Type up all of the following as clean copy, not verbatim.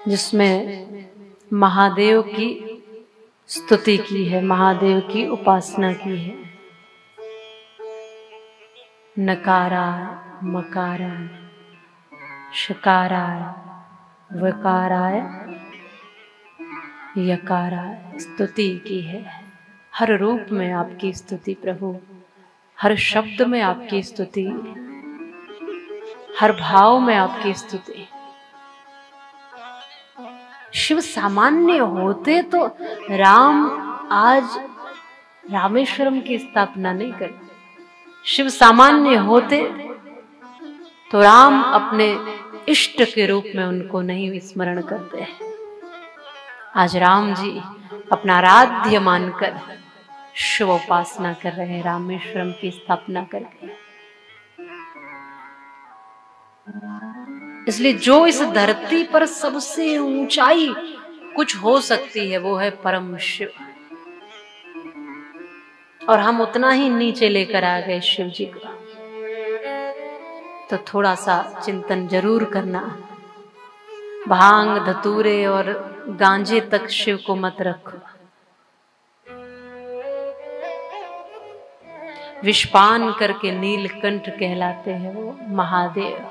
जिसमें महादेव की स्तुति की है, महादेव की उपासना की है। नकाराय मकाराय शकाराय वकाराय यकाराय स्तुति की है। हर रूप में आपकी स्तुति प्रभु, हर शब्द में आपकी स्तुति, हर भाव में आपकी स्तुति। शिव सामान्य होते तो राम आज रामेश्वरम की स्थापना नहीं करते। शिव सामान्य होते तो राम अपने इष्ट के रूप में उनको नहीं स्मरण करते। आज राम जी अपना आराध्य मानकर शिव उपासना कर रहे हैं, रामेश्वरम की स्थापना करके। इसलिए जो इस धरती पर सबसे ऊंचाई कुछ हो सकती है वो है परम शिव, और हम उतना ही नीचे लेकर आ गए शिव जी को। तो थोड़ा सा चिंतन जरूर करना। भांग धतूरे और गांजे तक शिव को मत रखो। विषपान करके नीलकंठ कहलाते हैं वो महादेव,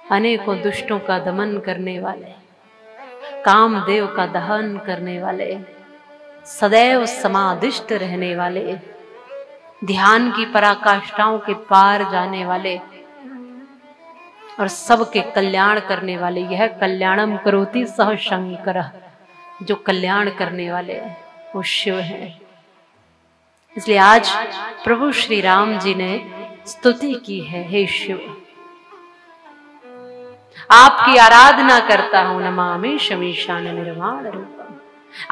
अनेकों दुष्टों का दमन करने वाले, कामदेव का दहन करने वाले, सदैव समादिष्ट रहने वाले, ध्यान की पराकाष्ठाओं के पार जाने वाले और सबके कल्याण करने वाले। यह कल्याणम करोति सह शंकरः, जो कल्याण करने वाले वो शिव है। इसलिए आज प्रभु श्री राम जी ने स्तुति की है, हे शिव आपकी आराधना करता हूं, नमामि शमीशान निर्माण रूपम।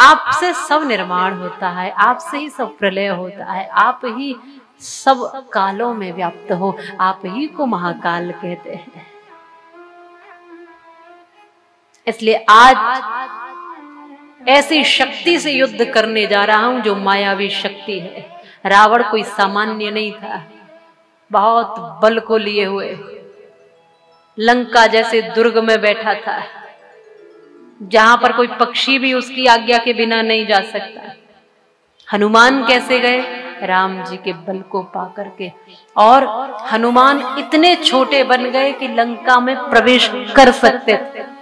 आपसे सब निर्माण होता है, आपसे ही सब प्रलय होता है, आप ही सब कालों में व्याप्त हो, आप ही को महाकाल कहते हैं। इसलिए आज ऐसी शक्ति से युद्ध करने जा रहा हूं जो मायावी शक्ति है। रावण कोई सामान्य नहीं था, बहुत बल को लिए हुए लंका जैसे दुर्ग में बैठा था, जहां पर कोई पक्षी भी उसकी आज्ञा के बिना नहीं जा सकता। हनुमान कैसे गए? राम जी के बल को पा करके। और हनुमान इतने छोटे बन गए कि लंका में प्रवेश कर सकते थे।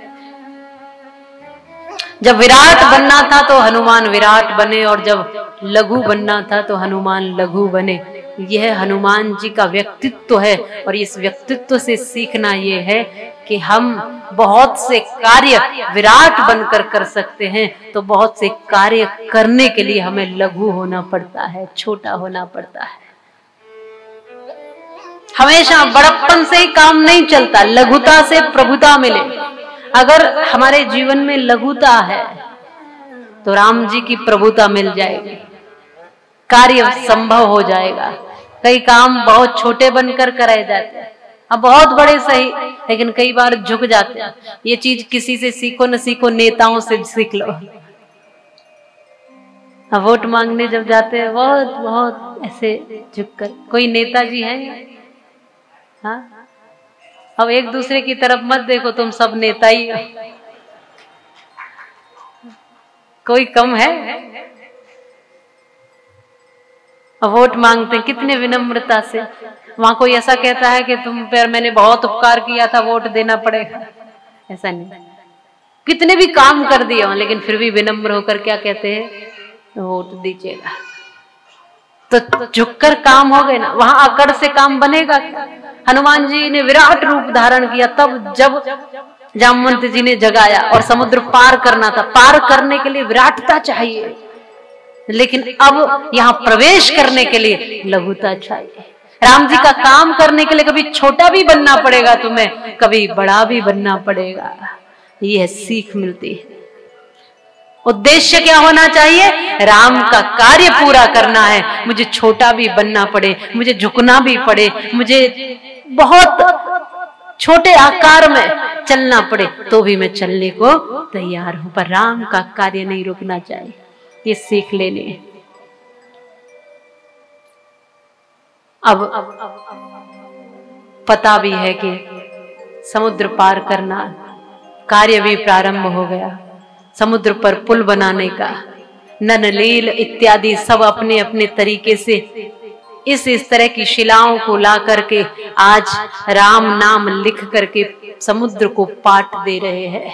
जब विराट बनना था तो हनुमान विराट बने, और जब लघु बनना था तो हनुमान लघु बने। यह हनुमान जी का व्यक्तित्व है, और इस व्यक्तित्व से सीखना यह है कि हम बहुत से कार्य विराट बनकर कर सकते हैं, तो बहुत से कार्य करने के लिए हमें लघु होना पड़ता है, छोटा होना पड़ता है। हमेशा बड़प्पन से ही काम नहीं चलता, लघुता से प्रभुता मिले। अगर हमारे जीवन में लघुता है तो राम जी की प्रभुता मिल जाएगी, कार्य संभव हो जाएगा। कई काम बहुत छोटे बनकर कराए जाते हैं, अब बहुत बड़े सही, लेकिन कई बार झुक जाते हैं। ये चीज किसी से सीखो न सीखो, नेताओं से सीख लो। अब वोट मांगने जब जाते हैं बहुत बहुत ऐसे झुककर, कोई नेताजी है? हाँ, अब एक दूसरे की तरफ मत देखो, तुम सब नेता ही हो। कोई कम है? अब वोट मांगते कितने विनम्रता से। वहां कोई ऐसा कहता है कि तुम पर मैंने बहुत उपकार किया था, वोट देना पड़ेगा, ऐसा नहीं। कितने भी काम कर दिए हो, लेकिन फिर भी विनम्र होकर क्या कहते हैं? वोट दीजिएगा। तो झुककर काम हो गए ना, वहां अकड़ से काम बनेगा क्या? हनुमान जी ने विराट रूप धारण किया तब जब जामवंत जी ने जगाया और समुद्र पार करना था। पार करने के लिए विराटता चाहिए, लेकिन अब यहाँ प्रवेश करने के लिए लघुता चाहिए। राम जी का काम करने के लिए कभी छोटा भी बनना पड़ेगा तुम्हें, कभी बड़ा भी बनना पड़ेगा। यह सीख मिलती है। उद्देश्य क्या होना चाहिए? राम का कार्य पूरा करना है। मुझे छोटा भी बनना पड़े, मुझे झुकना भी पड़े, मुझे बहुत छोटे आकार में चलना पड़े, तो भी मैं चलने को तैयार हूं, पर राम का कार्य नहीं रुकना चाहिए। ये सीख लेने। अब पता भी है कि समुद्र पार करना कार्य भी प्रारंभ हो गया। समुद्र पर पुल बनाने का, ननलील इत्यादि सब अपने अपने तरीके से इस तरह की शिलाओं को ला करके आज राम नाम लिख करके समुद्र को पाट दे रहे हैं।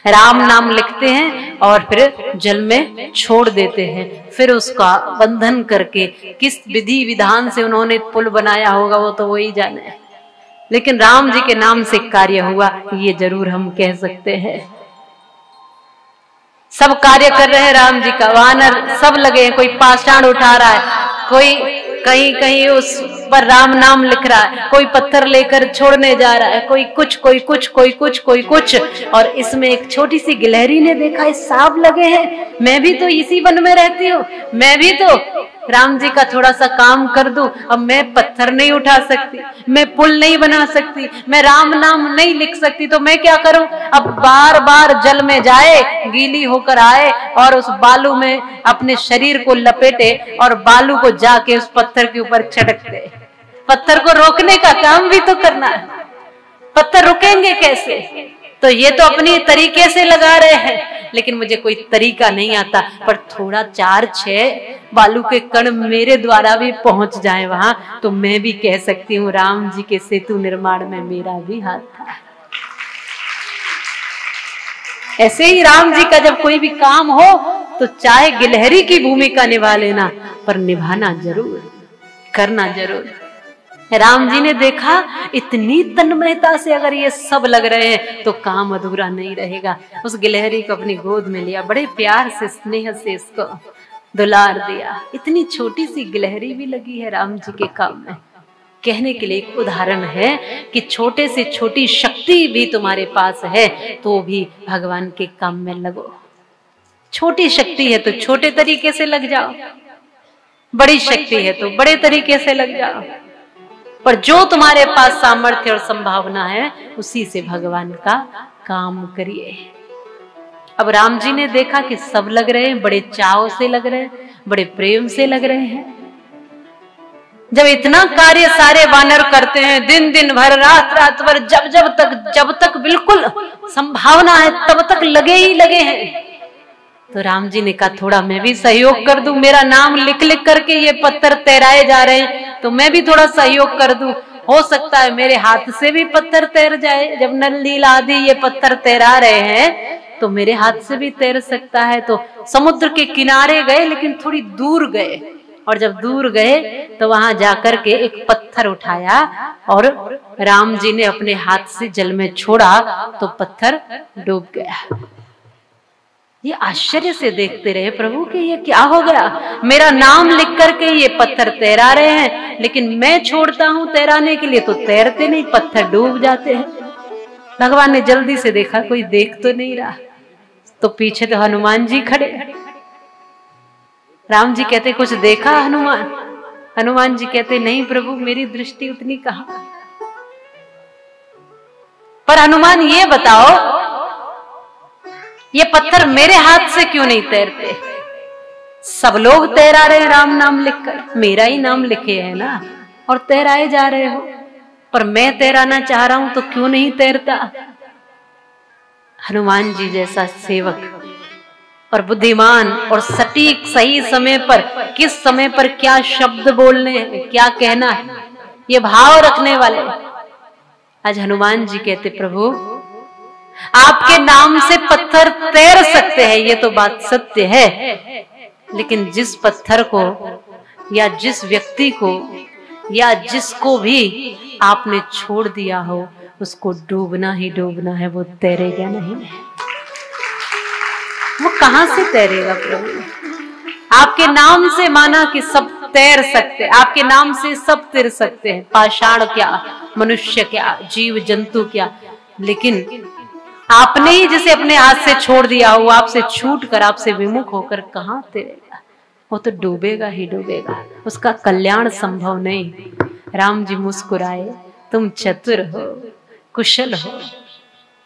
राम नाम लिखते हैं और फिर जल में छोड़ देते हैं, फिर उसका बंधन करके किस विधि विधान से उन्होंने पुल बनाया होगा वो तो वही जाने, लेकिन राम जी के नाम से कार्य हुआ ये जरूर हम कह सकते हैं। सब कार्य कर रहे हैं राम जी का, वानर सब लगे हैं, कोई पाषाण उठा रहा है, कोई कहीं कहीं उस पर राम नाम लिख रहा है, कोई पत्थर लेकर छोड़ने जा रहा है, कोई कुछ कोई कुछ कोई कुछ कोई कुछ। और इसमें एक छोटी सी गिलहरी ने देखा सांप लगे हैं, मैं भी तो इसी वन में रहती हूँ, मैं भी तो राम जी का थोड़ा सा काम कर दूं। अब मैं पत्थर नहीं उठा सकती, मैं पुल नहीं बना सकती, मैं राम नाम नहीं लिख सकती, तो मैं क्या करूं? अब बार बार जल में जाए, गीली होकर आए और उस बालू में अपने शरीर को लपेटे और बालू को जाके उस पत्थर के ऊपर छिड़क दे। पत्थर को रोकने का काम भी तो करना है, पत्थर रुकेंगे कैसे? तो ये तो अपनी तरीके से लगा रहे हैं, लेकिन मुझे कोई तरीका नहीं आता, पर थोड़ा 4-6 बालू के कण मेरे द्वारा भी पहुंच जाए वहां, तो मैं भी कह सकती हूँ राम जी के सेतु निर्माण में मेरा भी हाथ था। ऐसे ही राम जी का जब कोई भी काम हो तो चाहे गिलहरी की भूमिका निभा लेना, पर निभाना जरूर, करना जरूर। राम जी ने देखा इतनी तन्मयता से अगर ये सब लग रहे हैं तो काम अधूरा नहीं रहेगा। उस गिलहरी को अपनी गोद में लिया, बड़े प्यार से स्नेह से इसको दुलार दिया। इतनी छोटी सी गिलहरी भी लगी है राम जी के काम में। कहने के लिए एक उदाहरण है कि छोटे से छोटी शक्ति भी तुम्हारे पास है तो भी भगवान के काम में लगो। छोटी शक्ति है तो छोटे तरीके से लग जाओ, बड़ी शक्ति है तो बड़े तरीके से लग जाओ, पर जो तुम्हारे पास सामर्थ्य और संभावना है उसी से भगवान का काम करिए। अब राम जी ने देखा कि सब लग रहे हैं, बड़े चाव से लग रहे हैं, बड़े प्रेम से लग रहे हैं। जब इतना कार्य सारे वानर करते हैं, दिन दिन भर रात रात भर, जब तक बिल्कुल संभावना है तब तक लगे ही लगे हैं, तो राम जी ने कहा थोड़ा मैं भी सहयोग कर दूं। मेरा नाम लिख लिख करके ये पत्थर तैराए जा रहे हैं तो मैं भी थोड़ा सहयोग कर दूं। हो सकता है मेरे हाथ से भी पत्थर तैर जाए। जब नल नील आदि ये पत्थर तैरा रहे हैं तो मेरे हाथ से भी तैर सकता है। तो समुद्र के किनारे गए, लेकिन थोड़ी दूर गए, और जब दूर गए तो वहां जाकर के एक पत्थर उठाया और राम जी ने अपने हाथ से जल में छोड़ा तो पत्थर डूब गया। ये आश्चर्य से देखते रहे प्रभु कि ये क्या हो गया, मेरा नाम लिख करके ये पत्थर तैरा रहे हैं, लेकिन मैं छोड़ता हूं तैराने के लिए तो तैरते नहीं, पत्थर डूब जाते हैं। भगवान ने जल्दी से देखा कोई देख तो नहीं रहा, तो पीछे तो हनुमान जी खड़े। राम जी कहते कुछ देखा हनुमान? हनुमान जी कहते नहीं प्रभु, मेरी दृष्टि उतनी कहां। पर हनुमान ये बताओ, ये पत्थर मेरे हाथ से क्यों नहीं तैरते? सब लोग तैरा रहे हैं राम नाम लिखकर, मेरा ही नाम लिखे है ना, और तैराए जा रहे हो, पर मैं तैराना चाह रहा हूं तो क्यों नहीं तैरता? हनुमान जी जैसा सेवक और बुद्धिमान और सटीक सही समय पर, किस समय पर क्या शब्द बोलने हैं, क्या कहना है, ये भाव रखने वाले। आज हनुमान जी कहते प्रभु आपके नाम से पत्थर तैर सकते हैं, ये तो बात सत्य है, लेकिन जिस पत्थर को या जिस व्यक्ति को या जिसको भी आपने छोड़ दिया हो उसको डूबना ही डूबना है, वो तैरेगा नहीं। वो कहां से तैरेगा प्रभु? आपके नाम से माना कि सब तैर सकते, आपके नाम से सब तैर सकते हैं, पाषाण क्या, मनुष्य क्या, जीव जंतु क्या, लेकिन आपने ही जिसे अपने हाथ से छोड़ दिया हो, आपसे छूट कर, आपसे विमुख होकर कहां तैरेगा? वो तो डूबेगा ही डूबेगा, उसका कल्याण संभव नहीं। राम जी मुस्कुराए, तुम चतुर हो, कुशल हो,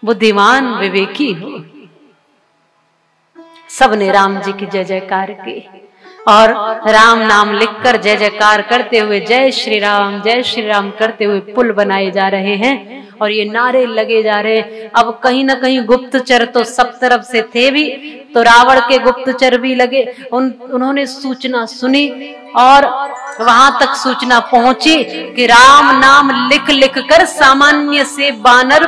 बुद्धिमान विवेकी हो। सबने राम जी की जय जयकार की। और राम नाम लिखकर जय जयकार करते हुए जय श्री राम करते हुए पुल बनाए जा रहे हैं और ये नारे लगे जा रहे हैं। अब कहीं ना कहीं गुप्तचर तो सब तरफ से थे भी, तो रावण के गुप्तचर भी लगे, उन्होंने सूचना सुनी और वहां तक सूचना पहुंची कि राम नाम लिख लिख कर सामान्य से वानर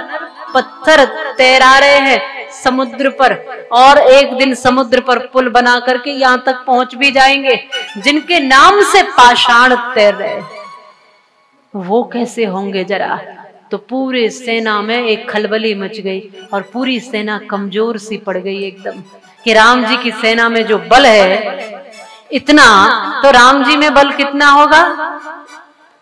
पत्थर तैरा रहे हैं समुद्र पर, और एक दिन समुद्र पर पुल बना करके यहां तक पहुंच भी जाएंगे। जिनके नाम से पाषाण तैर रहे वो कैसे होंगे जरा। तो पूरे सेना में एक खलबली मच गई और पूरी सेना कमजोर सी पड़ गई एकदम, कि राम जी की सेना में जो बल है इतना, तो राम जी में बल कितना होगा।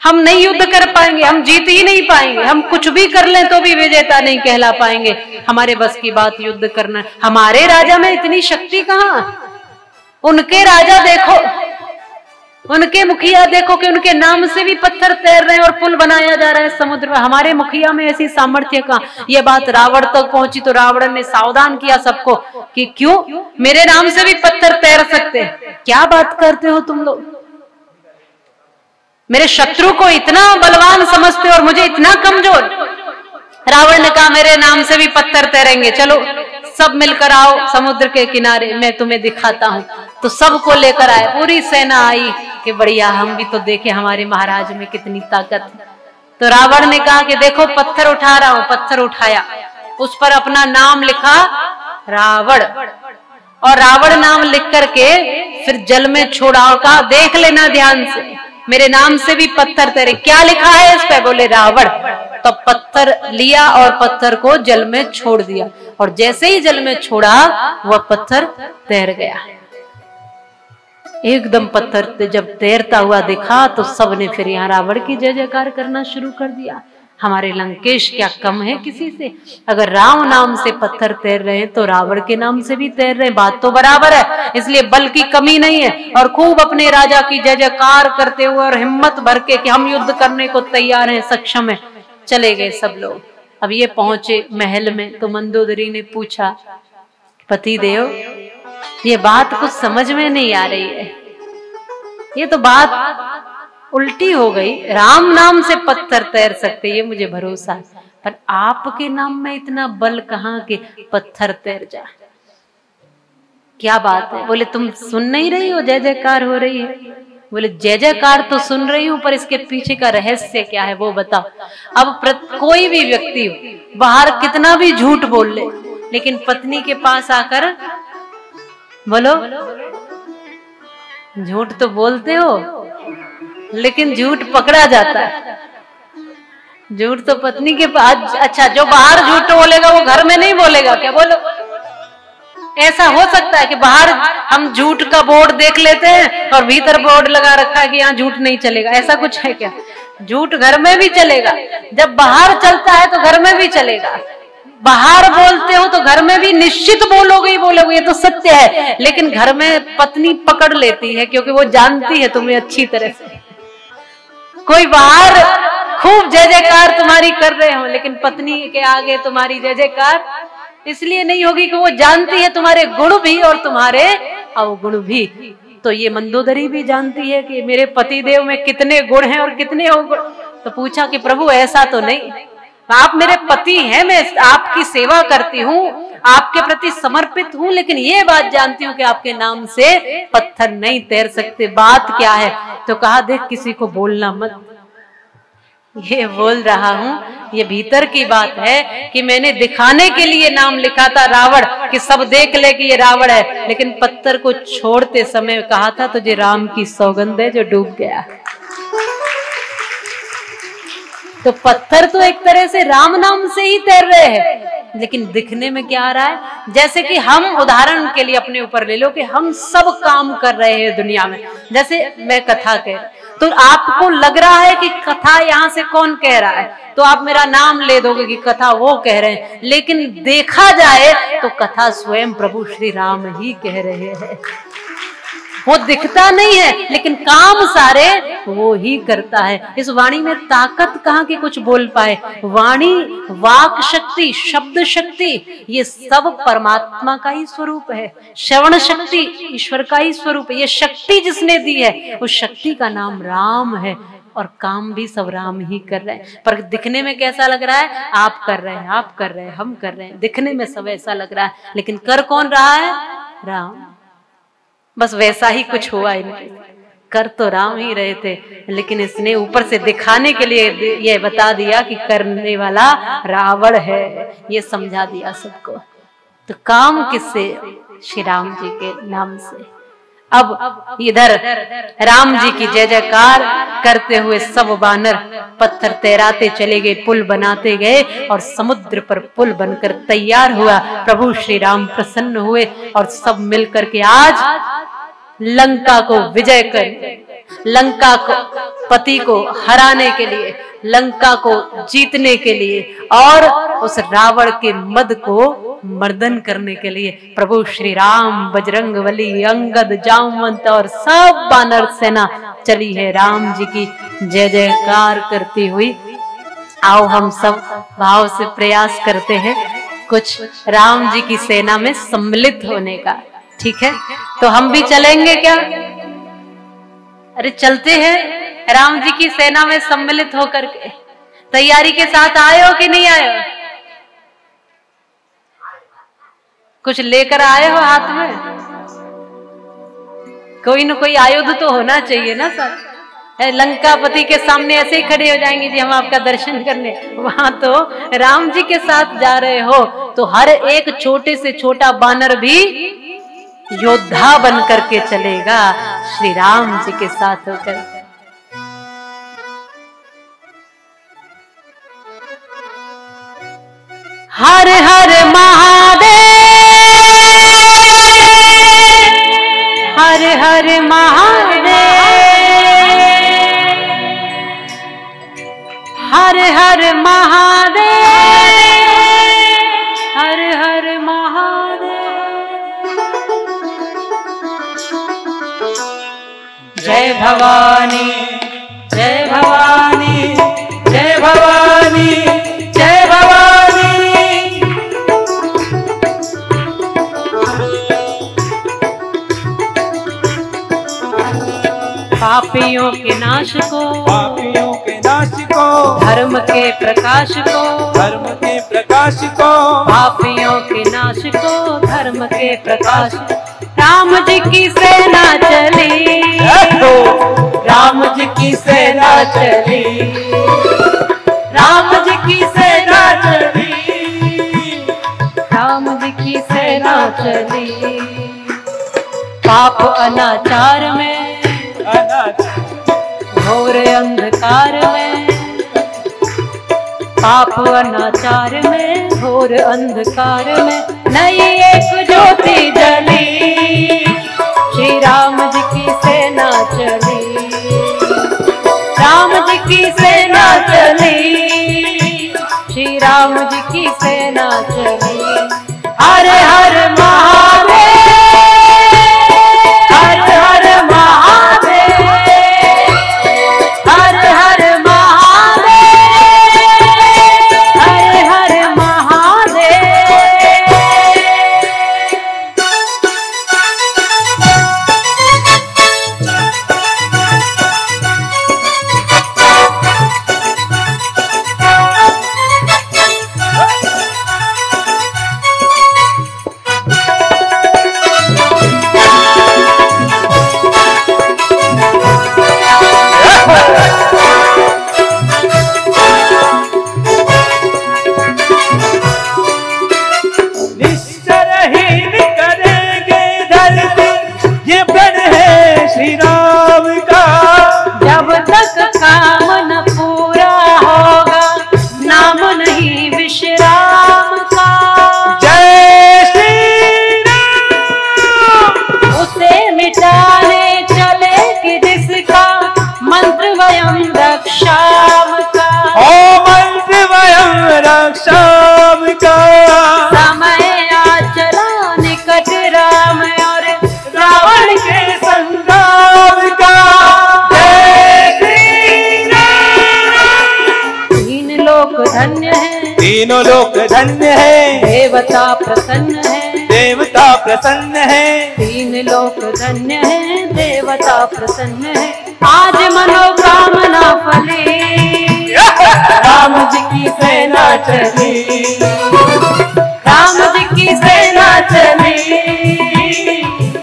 हम नहीं युद्ध कर पाएंगे, हम जीत ही नहीं पाएंगे, हम कुछ भी कर लें तो भी विजेता नहीं कहला पाएंगे। हमारे बस की बात युद्ध करना। हमारे राजा में इतनी शक्ति कहां। उनके राजा देखो, उनके मुखिया देखो कि उनके नाम से भी पत्थर तैर रहे हैं और पुल बनाया जा रहा है समुद्र में। हमारे मुखिया में ऐसी सामर्थ्य कहां। ये बात रावण तक पहुंची तो रावण ने सावधान किया सबको कि क्यों, मेरे नाम से भी पत्थर तैर सकते हैं, क्या बात करते हो तुम लोग। मेरे शत्रु को इतना बलवान समझते और मुझे इतना कमजोर। रावण ने कहा मेरे नाम से भी पत्थर तैरेंगे, चलो सब मिलकर आओ समुद्र के किनारे, मैं तुम्हें दिखाता हूं। तो सबको लेकर आए, पूरी सेना आई कि बढ़िया हम भी तो देखे हमारे महाराज में कितनी ताकत। तो रावण ने कहा कि देखो पत्थर उठा रहा हूं। पत्थर उठाया, उस पर अपना नाम लिखा रावण, और रावण नाम लिख करके फिर जल में छोड़ा और कहा देख लेना ध्यान से, मेरे नाम से भी पत्थर तैरे। क्या लिखा है इस पे, बोले रावण। तो पत्थर लिया और पत्थर को जल में छोड़ दिया, और जैसे ही जल में छोड़ा वह पत्थर तैर गया एकदम। पत्थर जब तैरता हुआ दिखा तो सबने फिर यहाँ रावण की जय जयकार करना शुरू कर दिया। हमारे लंकेश क्या कम है किसी से। अगर राम नाम से पत्थर तैर रहे हैं तो रावण के नाम से भी तैर रहे हैं, बात तो बराबर है। इसलिए बल की कमी नहीं है। और खूब अपने राजा की जय जयकार करते हुए और हिम्मत भर के कि हम युद्ध करने को तैयार हैं, सक्षम है, चले गए सब लोग। अब ये पहुंचे महल में तो मंदोदरी ने पूछा पति देव ये बात कुछ समझ में नहीं आ रही है, ये तो बात उल्टी हो गई। राम नाम से पत्थर तैर सकते ये मुझे भरोसा, पर आपके नाम में इतना बल कहां कि पत्थर तैर जाए। क्या बात है। बोले तुम सुन नहीं रही हो, जय जयकार हो रही है। बोले जय जयकार तो सुन रही हूं, पर इसके पीछे का रहस्य क्या है वो बताओ। अब कोई भी व्यक्ति बाहर कितना भी झूठ बोल ले, लेकिन पत्नी के पास आकर बोलो झूठ तो बोलते हो लेकिन झूठ पकड़ा जाता है। झूठ तो पत्नी के पास, अच्छा जो बाहर झूठ बोलेगा वो घर में नहीं बोलेगा क्या। बोलो ऐसा हो सकता है कि बाहर हम झूठ का बोर्ड देख लेते हैं और भीतर बोर्ड लगा रखा है कि यहाँ झूठ नहीं चलेगा, ऐसा कुछ है क्या। झूठ घर में भी चलेगा, जब बाहर चलता है तो घर में भी चलेगा। बाहर बोलते हो तो घर में भी निश्चित बोलोगे ही बोलोगे, ये तो सत्य है। लेकिन घर में पत्नी पकड़ लेती है क्योंकि वो जानती है तुम्हें अच्छी तरह से। कोई बाहर खूब जय जयकार तुम्हारी कर रहे हो, लेकिन पत्नी के आगे तुम्हारी जय जयकार इसलिए नहीं होगी कि वो जानती है तुम्हारे गुण भी और तुम्हारे अवगुण भी। तो ये मंदोदरी भी जानती है कि मेरे पतिदेव में कितने गुण हैं और कितने अवगुण। तो पूछा कि प्रभु ऐसा तो नहीं, आप मेरे पति हैं, मैं आपकी सेवा करती हूँ, आपके प्रति समर्पित हूँ, लेकिन ये बात जानती हूँ कि आपके नाम से पत्थर नहीं तैर सकते। बात क्या है। तो कहा देख किसी को बोलना मत, ये बोल रहा हूँ ये भीतर की बात है कि मैंने दिखाने के लिए नाम लिखा था रावण, कि सब देख ले कि ये रावण है, लेकिन पत्थर को छोड़ते समय कहा था तुझे राम की सौगंध है जो डूब गया। तो पत्थर तो एक तरह से राम नाम से ही तैर रहे हैं, लेकिन दिखने में क्या आ रहा है। जैसे कि हम उदाहरण के लिए अपने ऊपर ले लो कि हम सब काम कर रहे हैं दुनिया में। जैसे मैं कथा कह, तो आपको लग रहा है कि कथा यहाँ से कौन कह रहा है, तो आप मेरा नाम ले दोगे कि कथा वो कह रहे हैं, लेकिन देखा जाए तो कथा स्वयं प्रभु श्री राम ही कह रहे हैं। वो दिखता नहीं है लेकिन काम सारे वो ही करता है। इस वाणी में ताकत कहाँ की कुछ बोल पाए। वाणी, वाक शक्ति, शब्द शक्ति, ये सब परमात्मा का ही स्वरूप है। श्रवण शक्ति ईश्वर का ही स्वरूप है। ये शक्ति जिसने दी है उस शक्ति का नाम राम है। और काम भी सब राम ही कर रहे हैं। पर दिखने में कैसा लग रहा है? आप कर रहे हैं, आप कर रहे हैं, हम कर रहे हैं। दिखने में सब ऐसा लग रहा है लेकिन कर कौन रहा है? राम। बस वैसा ही कुछ हुआ इनके। कर तो राम ही रहे थे लेकिन इसने ऊपर से दिखाने के लिए ये बता दिया कि करने वाला रावण है। ये समझा दिया सबको। तो काम किससे? श्री राम जी के नाम से। अब इधर राम जी की जय जयकार करते हुए सब बानर पत्थर तैराते चले गए, पुल बनाते गए और समुद्र पर पुल बनकर तैयार हुआ। प्रभु श्री राम प्रसन्न हुए और सब मिलकर के आज लंका को विजय कर, लंका को पति को हराने के लिए, लंका को जीतने के लिए और उस रावण के मद को मर्दन करने के लिए प्रभु श्री राम, बजरंगबली, अंगद, जामवंत और सब वानर सेना चली है राम जी की जय जयकार करती हुई। आओ हम सब भाव से प्रयास करते हैं कुछ राम जी की सेना में सम्मिलित होने का। ठीक है, तो हम भी चलेंगे क्या? अरे चलते हैं राम जी की सेना में सम्मिलित होकर के। तैयारी के साथ आए हो कि नहीं आए हो? कुछ लेकर आए हो हाथ में? कोई न कोई आयुध तो होना चाहिए ना सर। लंकापति के सामने ऐसे ही खड़े हो जाएंगे जी हम आपका दर्शन करने। वहां तो राम जी के साथ जा रहे हो तो हर एक छोटे से छोटा बानर भी योद्धा बन करके चलेगा श्री राम जी के साथ होकर। हर हर महादेव, हर हर महादेव, हर हर महादेव, हर हर महादेव। जय भवानी, जय भवानी, जय भवानी, जय भवानी। पापियों के नाश को, पापियों के नाश को, धर्म के प्रकाश को, धर्म के प्रकाश को, पापियों के नाश को, धर्म के प्रकाश। राम जी की सेना चली, राम जी की सेना चली, राम जी की सेना चली, राम जी की सेना चली। पाप अनाचार में, घोर अंधकार में, पाप अनाचार में, घोर अंधकार में नई एक ज्योति जली। श्री राम जी की सेना चली, राम जी की सेना चली, श्री राम जी की सेना चली। हर हर महादेव, हर हर महादेव, हर हर महादेव, हर हर महादेव। तीनों लोक धन्य है, देवता प्रसन्न है, देवता प्रसन्न है, तीन लोक धन्य है, देवता प्रसन्न है। आज मनोकामना फली, राम जी की सेना चली, राम जी की सेना चली,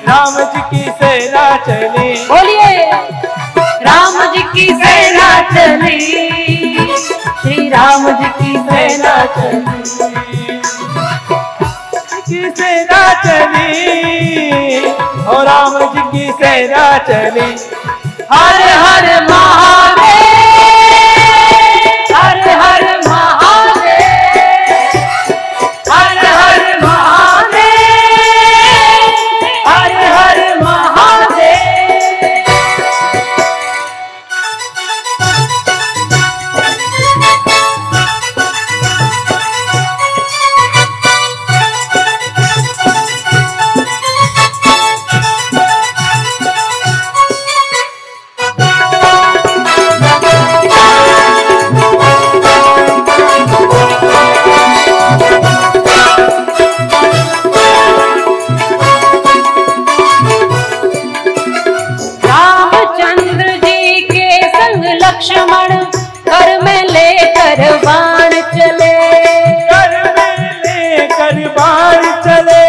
राम जी की सेना चली। बोलिए राम जी की सेना चली, श्री राम जी की सेना चली, की सेना चली, और राम जी की सेना चली। हर हर महादेव, हर हर महादेव, हर हर महादेव, हर हर महादेव। लक्ष्मण कर में लेकर बाण चले, कर में लेकर बाण चले,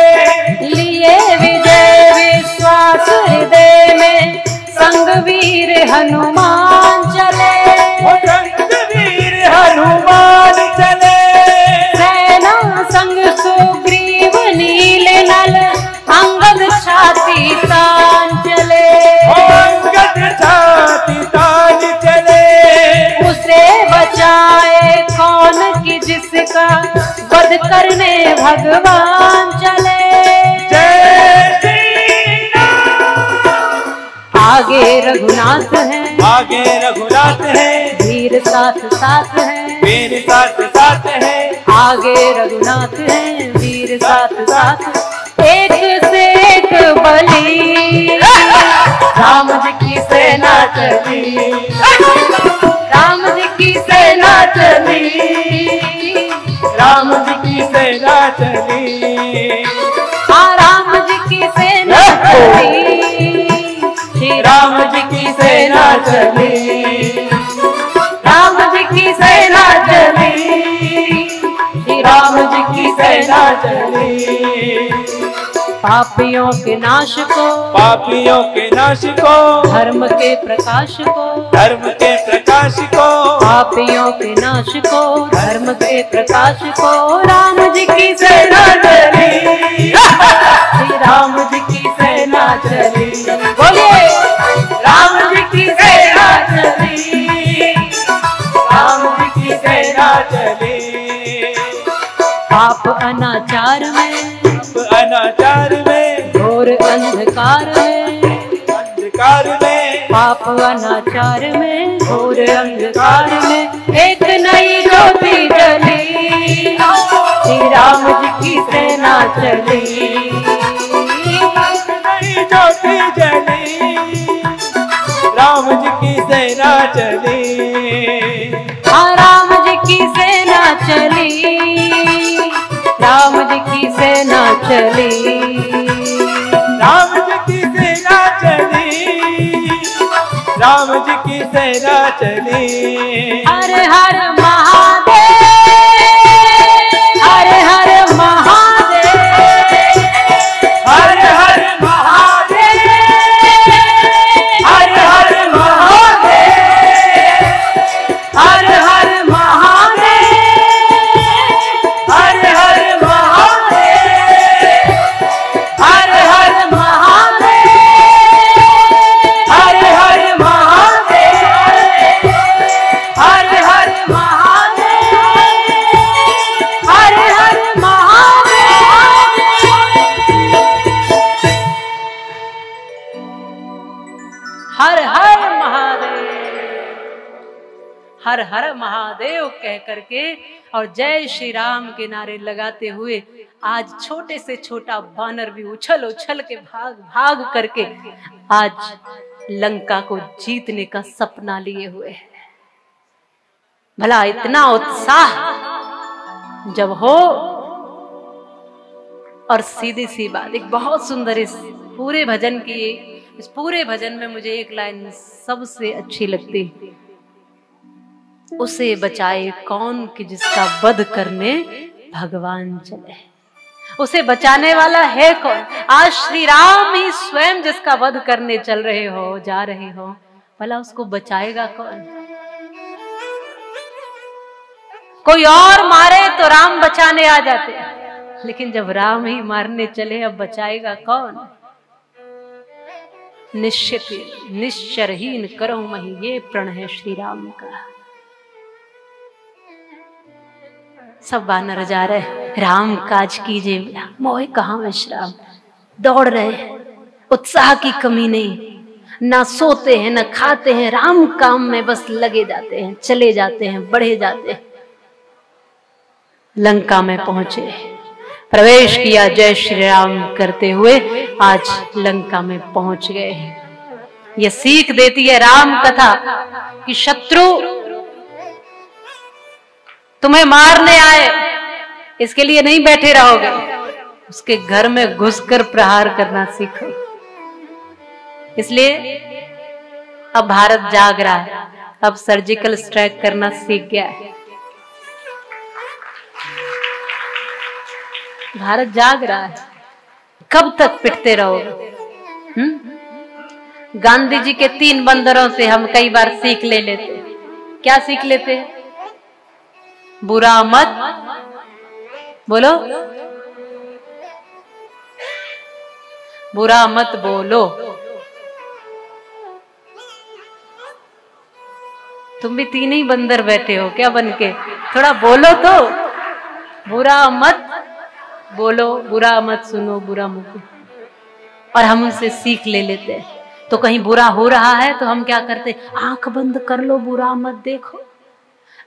लिए विजय विश्वास हृदय में, संग वीर हनुमान चले, संग वीर हनुमान चले, सेना संग सुग्रीव नील नल, अंगद छाती तान चले, अंगद छाती तान चले, उसे बचाए कौन कि जिसका वध करने भगवान चले। जय श्री राम। आगे रघुनाथ है, आगे रघुनाथ है, वीर साथ साथ है, वीर साथ साथ है, आगे रघुनाथ है, वीर साथ साथ, एक से एक बली, राम जी की सेना चली, राम जी की सेना चली, राम जी की सेना चली, हाँ राम जी की सेना चली, श्री राम जी की सेना चली, राम जी की सेना चली, श्री राम जी की सेना चली। पापियों के नाश को, पापियों के नाश को, धर्म के प्रकाश को, धर्म के प्रकाश को, पापियों के नाश को, धर्म के प्रकाश को, राम जी की सेना चली, श्री राम जी की सेना चली, बोलिए राम जी की सेना चली, राम जी की सेना चली। पाप अनाचार में, अनाचार में, घोर अंधकार में, अंधकार में, पाप अनाचार में, घोर अंधकार में, एक नई ज्योति जली, श्री राम जी की सेना चली, नई ज्योति जली, राम जी की सेना चली, हाँ राम जी की सेना चली, राम जी की सेना चली, राम जी की सेना चली, राम जी की सेना चली। हर हर महादेव, हर हर महादेव, हर हर महादेव, हर हर महादेव, हर हर महादेव, हर हर महादेव, हर हर महादेव, हर हर महादेव, हर हर महादेव, हर हर महादेव। हर हर महादेव, हर हर महादेव कह करके और जय श्री राम के नारे लगाते हुए आज छोटे से छोटा बानर भी उछल उछल के भाग भाग करके आज लंका को जीतने का सपना लिए हुए है। भला इतना उत्साह जब हो। और सीधी सी बात, एक बहुत सुंदर इस पूरे भजन की, इस पूरे भजन में मुझे एक लाइन सबसे अच्छी लगती, उसे बचाए कौन कि जिसका वध करने भगवान चले। उसे बचाने वाला है कौन? आज श्री राम ही स्वयं जिसका वध करने चल रहे हो, जा रहे हो, भला उसको बचाएगा कौन? कोई और मारे तो राम बचाने आ जाते, लेकिन जब राम ही मारने चले, अब बचाएगा कौन? निश्चित निश्चरहीन करो मही, ये प्रण है श्री राम का। सब वानर जा रहे, राम काज कीजिए, मोह कहाँ विश्राम। दौड़ रहे, उत्साह की कमी नहीं, ना सोते हैं ना खाते हैं, राम काम में बस लगे जाते हैं, चले जाते हैं, बढ़े जाते हैं। लंका में पहुंचे, प्रवेश किया जय श्री राम करते हुए, आज लंका में पहुंच गए। ये सीख देती है राम कथा कि शत्रु तुम्हें मारने आए, इसके लिए नहीं बैठे रहोगे, उसके घर में घुसकर प्रहार करना सीखो। इसलिए अब भारत जाग रहा है, अब सर्जिकल स्ट्राइक करना सीख गया है। भारत जाग रहा है, कब तक पिटते रहोगे? गांधी जी के 3 बंदरों से हम कई बार सीख ले लेते। क्या सीख लेते? बुरा मत बोलो, बुरा मत बोलो। तुम भी 3 ही बंदर बैठे हो क्या बन के? थोड़ा बोलो तो, बुरा मत बोलो, बुरा मत सुनो, बुरा मत। और हम उनसे सीख ले लेते हैं। तो कहीं बुरा हो रहा है तो हम क्या करते? आंख बंद कर लो, बुरा मत देखो।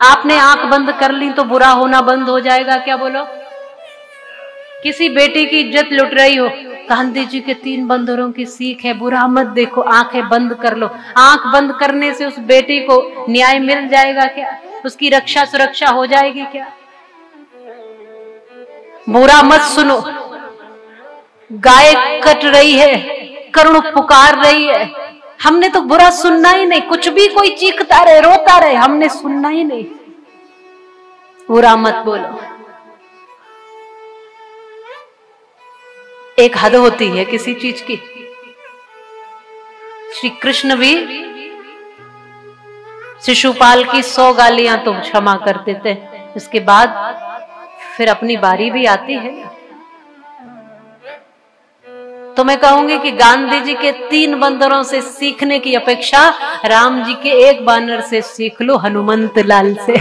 आपने आंख बंद कर ली तो बुरा होना बंद हो जाएगा क्या? बोलो। किसी बेटे की इज्जत लुट रही हो, गांधी जी के 3 बंदरों की सीख है, बुरा मत देखो, आंखें बंद कर लो। आंख बंद करने से उस बेटी को न्याय मिल जाएगा क्या? उसकी रक्षा सुरक्षा हो जाएगी क्या? बुरा मत सुनो, गाय कट रही है, करुण पुकार रही है, हमने तो बुरा सुनना ही नहीं। कुछ भी कोई चीखता रहे, रोता रहे, हमने सुनना ही नहीं। बुरा मत बोलो। एक हद होती है किसी चीज की। श्री कृष्ण भी शिशुपाल की 100 गालियां तो क्षमा करते थे, इसके बाद फिर अपनी बारी भी आती है। तो मैं कहूंगी कि गांधी जी के 3 बंदरों से सीखने की अपेक्षा राम जी के 1 बानर से सीख लो, हनुमंत लाल से।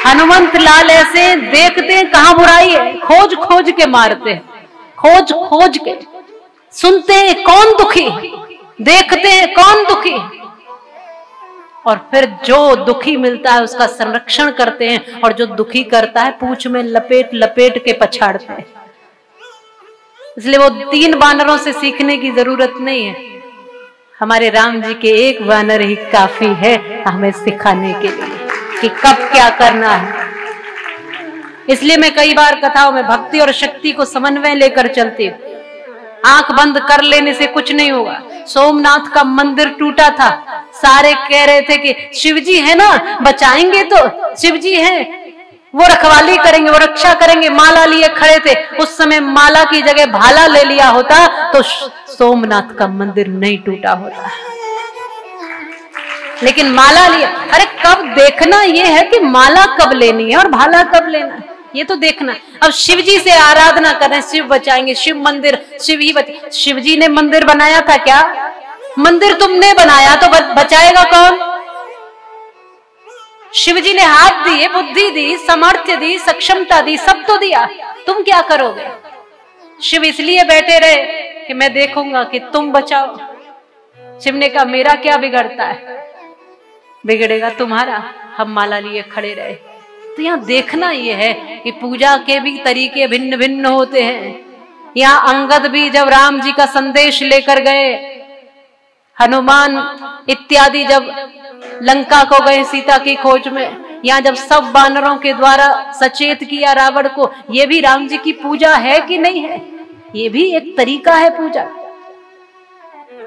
हनुमंत लाल ऐसे देखते हैं कहां बुराई है, खोज खोज के मारते हैं, खोज खोज के। सुनते हैं कौन दुखी, देखते हैं कौन दुखी, और फिर जो दुखी मिलता है उसका संरक्षण करते हैं, और जो दुखी करता है पूंछ में लपेट लपेट के पछाड़ते हैं। इसलिए वो 3 बानरों से सीखने की जरूरत नहीं है, हमारे राम जी के 1 बानर ही काफी है हमें सिखाने के लिए कि कब क्या करना है। इसलिए मैं कई बार कथाओं में भक्ति और शक्ति को समन्वय लेकर चलती हूँ। आंख बंद कर लेने से कुछ नहीं होगा। सोमनाथ का मंदिर टूटा था, सारे कह रहे थे कि शिवजी है ना, बचाएंगे, तो शिवजी हैं, वो रखवाली करेंगे, वो रक्षा करेंगे। माला लिए खड़े थे, उस समय माला की जगह भाला ले लिया होता तो सोमनाथ का मंदिर नहीं टूटा होता, लेकिन माला लिया। अरे कब देखना ये है कि माला कब लेनी है और भाला कब लेना है, ये तो देखना। अब शिव जी से आराधना करें, शिव बचाएंगे, शिव मंदिर, शिव ही शिव जी ने मंदिर बनाया था क्या? मंदिर तुमने बनाया तो बचाएगा कौन? शिव जी ने हाथ दिए, बुद्धि दी, सामर्थ्य दी, सक्षमता दी, सब तो दिया, तुम क्या करोगे? शिव इसलिए बैठे रहे कि मैं देखूंगा कि तुम बचाओ। शिव ने कहा मेरा क्या बिगड़ता है, बिगड़ेगा तुम्हारा। हम माला लिए खड़े रहे। तो यहाँ देखना यह है कि पूजा के भी तरीके भिन्न भिन्न होते हैं। यहाँ अंगद भी जब राम जी का संदेश लेकर गए, हनुमान इत्यादि जब लंका को गए सीता की खोज में, यहाँ जब सब वानरों के द्वारा सचेत किया रावण को, ये भी राम जी की पूजा है कि नहीं है? ये भी एक तरीका है पूजा।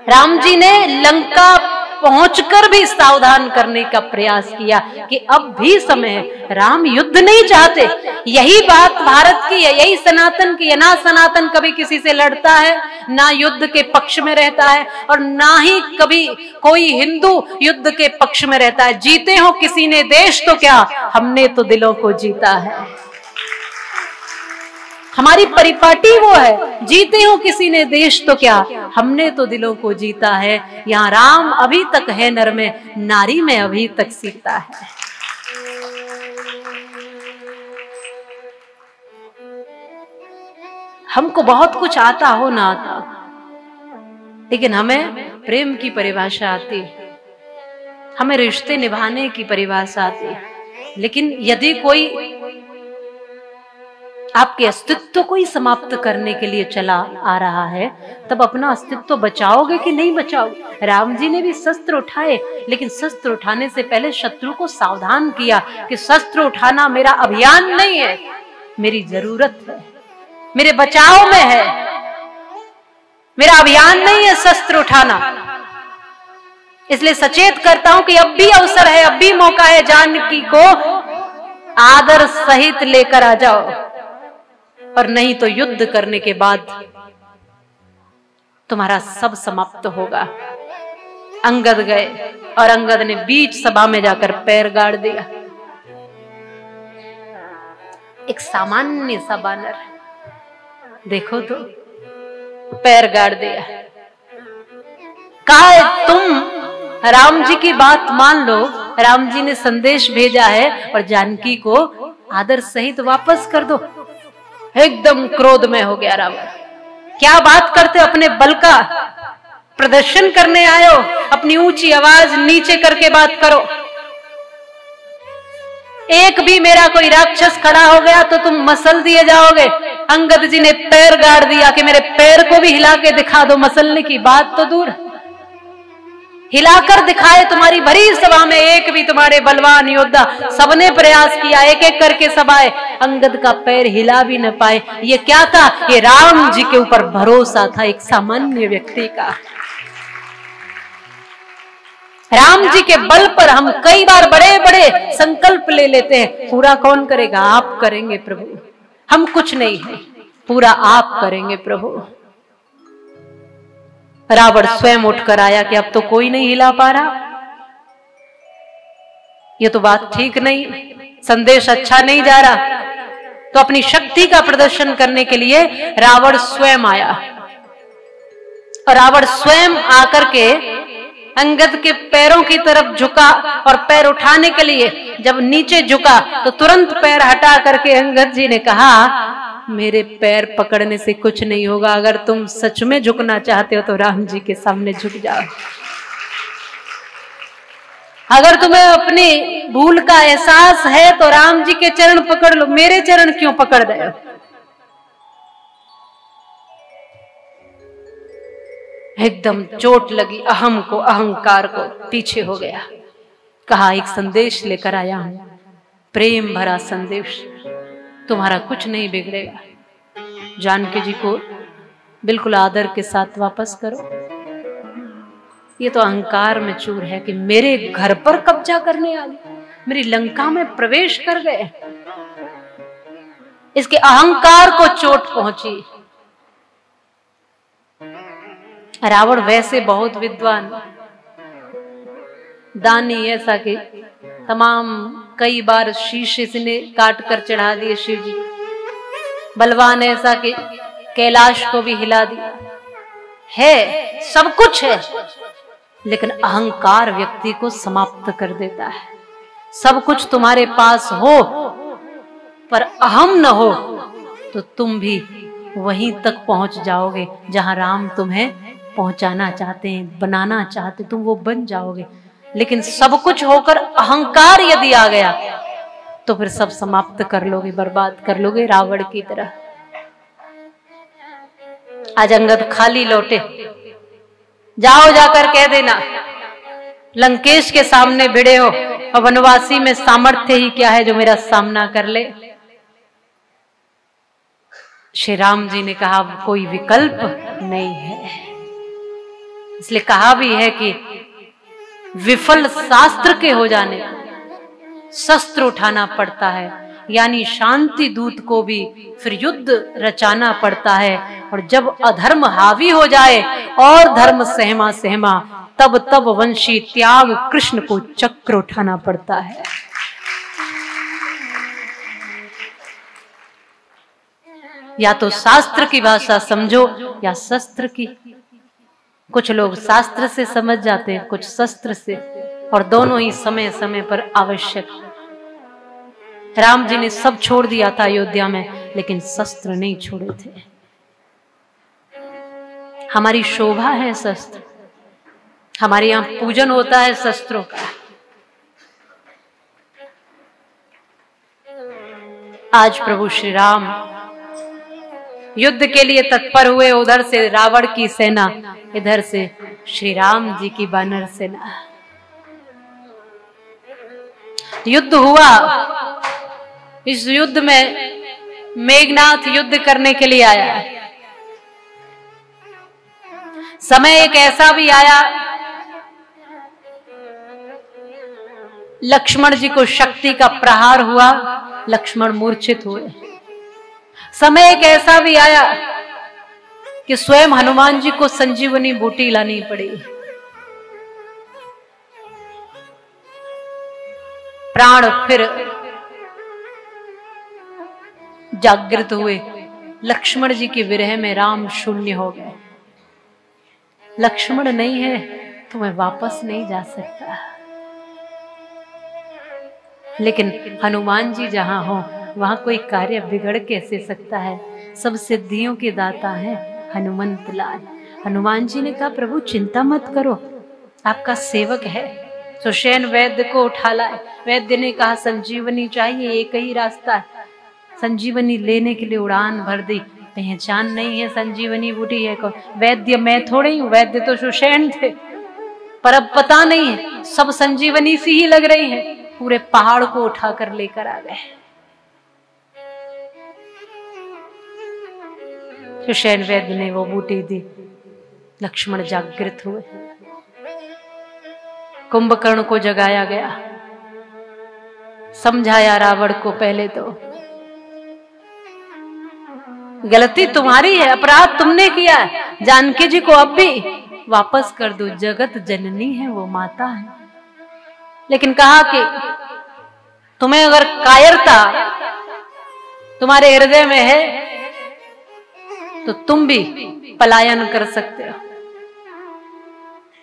राम जी ने लंका पहुंचकर भी सावधान करने का प्रयास किया कि अब भी समय है, राम युद्ध नहीं चाहते। यही बात भारत की है, यही सनातन की है। ना सनातन कभी किसी से लड़ता है, ना युद्ध के पक्ष में रहता है, और ना ही कभी कोई हिंदू युद्ध के पक्ष में रहता है। जीते हो किसी ने देश तो क्या, हमने तो दिलों को जीता है। हमारी परिपाटी वो है, जीते हो किसी ने देश तो क्या, हमने तो दिलों को जीता है। यहाँ राम अभी तक है नर में, नारी में अभी तक सीता है। हमको बहुत कुछ आता हो ना आता, लेकिन हमें प्रेम की परिभाषा आती है, हमें रिश्ते निभाने की परिभाषा आती है। लेकिन यदि कोई आपके अस्तित्व को ही समाप्त करने के लिए चला आ रहा है, तब अपना अस्तित्व बचाओगे कि नहीं बचाओगे? राम जी ने भी शस्त्र उठाए, लेकिन शस्त्र उठाने से पहले शत्रु को सावधान किया कि शस्त्र उठाना मेरा अभियान नहीं है, मेरी जरूरत है, मेरे बचाव में है, मेरा अभियान नहीं है शस्त्र उठाना। इसलिए सचेत करता हूं कि अब भी अवसर है, अब भी मौका है, जानकी को आदर सहित लेकर आ जाओ, और नहीं तो युद्ध करने के बाद तुम्हारा सब समाप्त होगा। अंगद गए और अंगद ने बीच सभा में जाकर पैर गाड़ दिया। एक सामान्य सा बानर, देखो तो, पैर गाड़ दिया। कहा तुम राम जी की बात मान लो, राम जी ने संदेश भेजा है और जानकी को आदर सहित वापस कर दो। एकदम क्रोध में हो गया रावण। क्या बात करते, अपने बल का प्रदर्शन करने आए हो? अपनी ऊंची आवाज नीचे करके बात करो। एक भी मेरा कोई राक्षस खड़ा हो गया तो तुम मसल दिए जाओगे। अंगद जी ने पैर गाड़ दिया कि मेरे पैर को भी हिला के दिखा दो। मसलने की बात तो दूर, हिलाकर दिखाए। तुम्हारी भरी सभा में एक भी तुम्हारे बलवान योद्धा, सबने प्रयास किया, एक एक करके सब आए, अंगद का पैर हिला भी न पाए। ये क्या था? ये राम जी के ऊपर भरोसा था एक सामान्य व्यक्ति का। राम जी के बल पर हम कई बार बड़े बड़े संकल्प ले लेते हैं। पूरा कौन करेगा? आप करेंगे प्रभु, हम कुछ नहीं है, पूरा आप करेंगे प्रभु। रावण स्वयं उठकर आया कि अब तो कोई नहीं हिला पा रहा, ये तो बात ठीक नहीं, संदेश अच्छा नहीं जा रहा। तो अपनी शक्ति का प्रदर्शन करने के लिए रावण स्वयं आया, और रावण स्वयं आकर के अंगद के पैरों की तरफ झुका, और पैर उठाने के लिए जब नीचे झुका तो तुरंत पैर हटा करके अंगद जी ने कहा, मेरे पैर पकड़ने से कुछ नहीं होगा, अगर तुम सच में झुकना चाहते हो तो राम जी के सामने झुक जाओ। अगर तुम्हें अपनी भूल का एहसास है तो राम जी के चरण पकड़ लो, मेरे चरण क्यों पकड़ रहे हो? एकदम चोट लगी अहम को, अहंकार को, पीछे हो गया। कहा एक संदेश लेकर आया हूं, प्रेम भरा संदेश, तुम्हारा कुछ नहीं बिगड़ेगा। जानकी जी को बिल्कुल आदर के साथ वापस करो। ये तो अहंकार में चूर है कि मेरे घर पर कब्जा करने आ गए, मेरी लंका में प्रवेश कर गए। इसके अहंकार को चोट पहुंची। रावण वैसे बहुत विद्वान, दानी, ऐसा कि तमाम कई बार शीश इसने काट कर चढ़ा दिए शिव जी। बलवान ऐसा कि कैलाश को भी हिला दिया है, सब कुछ है, लेकिन अहंकार व्यक्ति को समाप्त कर देता है। सब कुछ तुम्हारे पास हो पर अहम न हो तो तुम भी वहीं तक पहुंच जाओगे जहां राम तुम्हें पहुंचाना चाहते हैं, बनाना चाहते, तुम वो बन जाओगे। लेकिन सब कुछ होकर अहंकार यदि आ गया तो फिर सब समाप्त कर लोगे, बर्बाद कर लोगे, रावण की तरह। आज अंगद खाली लौटे, जाओ जाकर कह देना लंकेश के सामने भिड़े हो और वनवासी में सामर्थ्य ही क्या है जो मेरा सामना कर ले। श्री राम जी ने कहा कोई विकल्प नहीं है। इसलिए कहा भी है कि विफल शास्त्र के हो जाने शस्त्र उठाना पड़ता है, यानी शांति दूत को भी फिर युद्ध रचाना पड़ता है। और जब अधर्म हावी हो जाए और धर्म सहमा सहमा, तब तब वंशी त्याग कृष्ण को चक्र उठाना पड़ता है। या तो शास्त्र की भाषा समझो या शस्त्र की। कुछ लोग शास्त्र से समझ जाते हैं, कुछ शस्त्र से, और दोनों ही समय समय पर आवश्यक। राम जी ने सब छोड़ दिया था अयोध्या में, लेकिन शस्त्र नहीं छोड़े थे। हमारी शोभा है शस्त्र, हमारे यहां पूजन होता है शस्त्रों का। आज प्रभु श्री राम युद्ध के लिए तत्पर हुए, उधर से रावण की सेना, इधर से श्री राम जी की वानर सेना। युद्ध हुआ। इस युद्ध में मेघनाथ युद्ध करने के लिए आया। समय एक ऐसा भी आया, लक्ष्मण जी को शक्ति का प्रहार हुआ, लक्ष्मण मूर्छित हुए। समय एक ऐसा भी आया कि स्वयं हनुमान जी को संजीवनी बूटी लानी पड़ी। प्राण फिर जागृत हुए। लक्ष्मण जी के विरह में राम शून्य हो गए। लक्ष्मण नहीं है तो मैं वापस नहीं जा सकता, लेकिन हनुमान जी जहां हो वहां कोई कार्य बिगड़ कैसे सकता है। सब सिद्धियों के दाता है हनुमंत लाल। हनुमान जी ने कहा प्रभु चिंता मत करो, आपका सेवक है। सुषेण वैद्य को उठा लाए। वैद्य ने कहा संजीवनी चाहिए, एक ही रास्ता है। संजीवनी लेने के लिए उड़ान भर दी। पहचान नहीं है संजीवनी बूटी है कौन। वैद्य मैं थोड़े ही हूं, वैद्य तो सुषेण थे, पर अब पता नहीं है, सब संजीवनी सी ही लग रही है। पूरे पहाड़ को उठाकर लेकर आ गए। सुषेण वैद्य ने वो बूटी दी। लक्ष्मण जागृत हुए। कुंभकर्ण को जगाया गया, समझाया रावण को। पहले तो गलती तुम्हारी है, अपराध तुमने किया है, जानकी जी को अब भी वापस कर दो, जगत जननी है वो माता है। लेकिन कहा कि तुम्हें अगर कायरता तुम्हारे हृदय में है तो तुम भी पलायन कर सकते हो।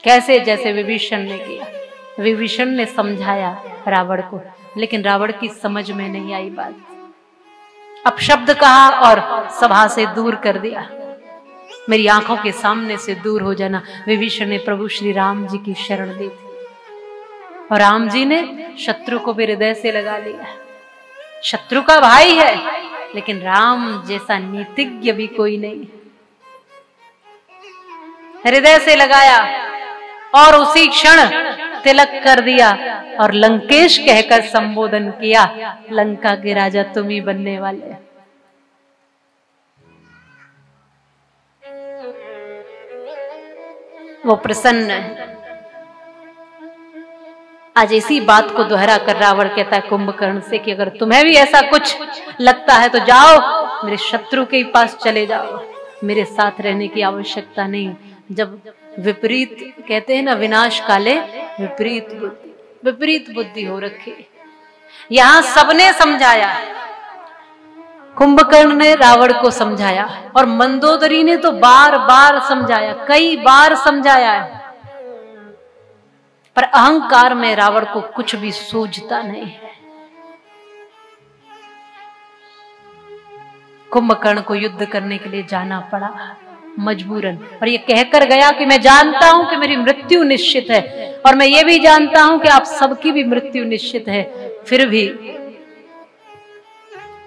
कैसे? जैसे विभीषण ने किया। विभीषण ने समझाया रावण को, लेकिन रावण की समझ में नहीं आई बात। अपशब्द कहा और सभा से दूर कर दिया। मेरी आंखों के सामने से दूर हो जाना। विभीषण ने प्रभु श्री राम जी की शरण दी थी, और राम जी ने शत्रु को भी हृदय से लगा लिया। शत्रु का भाई है, लेकिन राम जैसा नीतिज्ञ भी कोई नहीं। हृदय से लगाया और उसी क्षण तिलक कर दिया और लंकेश कहकर संबोधन किया, लंका के राजा तुम ही बनने वाले। वो प्रसन्न है। आज इसी बात को दोहरा कर रावण कहता है कुंभकर्ण से कि अगर तुम्हें भी ऐसा कुछ लगता है तो जाओ, मेरे शत्रु के पास चले जाओ, मेरे साथ रहने की आवश्यकता नहीं। जब विपरीत कहते हैं ना, विनाश काले विपरीत बुद्धि हो रखी। यहां सबने समझाया, कुंभकर्ण ने रावण को समझाया और मंदोदरी ने तो बार बार समझाया, कई बार समझाया है, पर अहंकार में रावण को कुछ भी सूझता नहीं है। कुंभकर्ण को युद्ध करने के लिए जाना पड़ा मजबूरन, और ये कहकर गया कि मैं जानता हूं कि मेरी मृत्यु निश्चित है, और मैं ये भी जानता हूं कि आप सबकी भी मृत्यु निश्चित है, फिर भी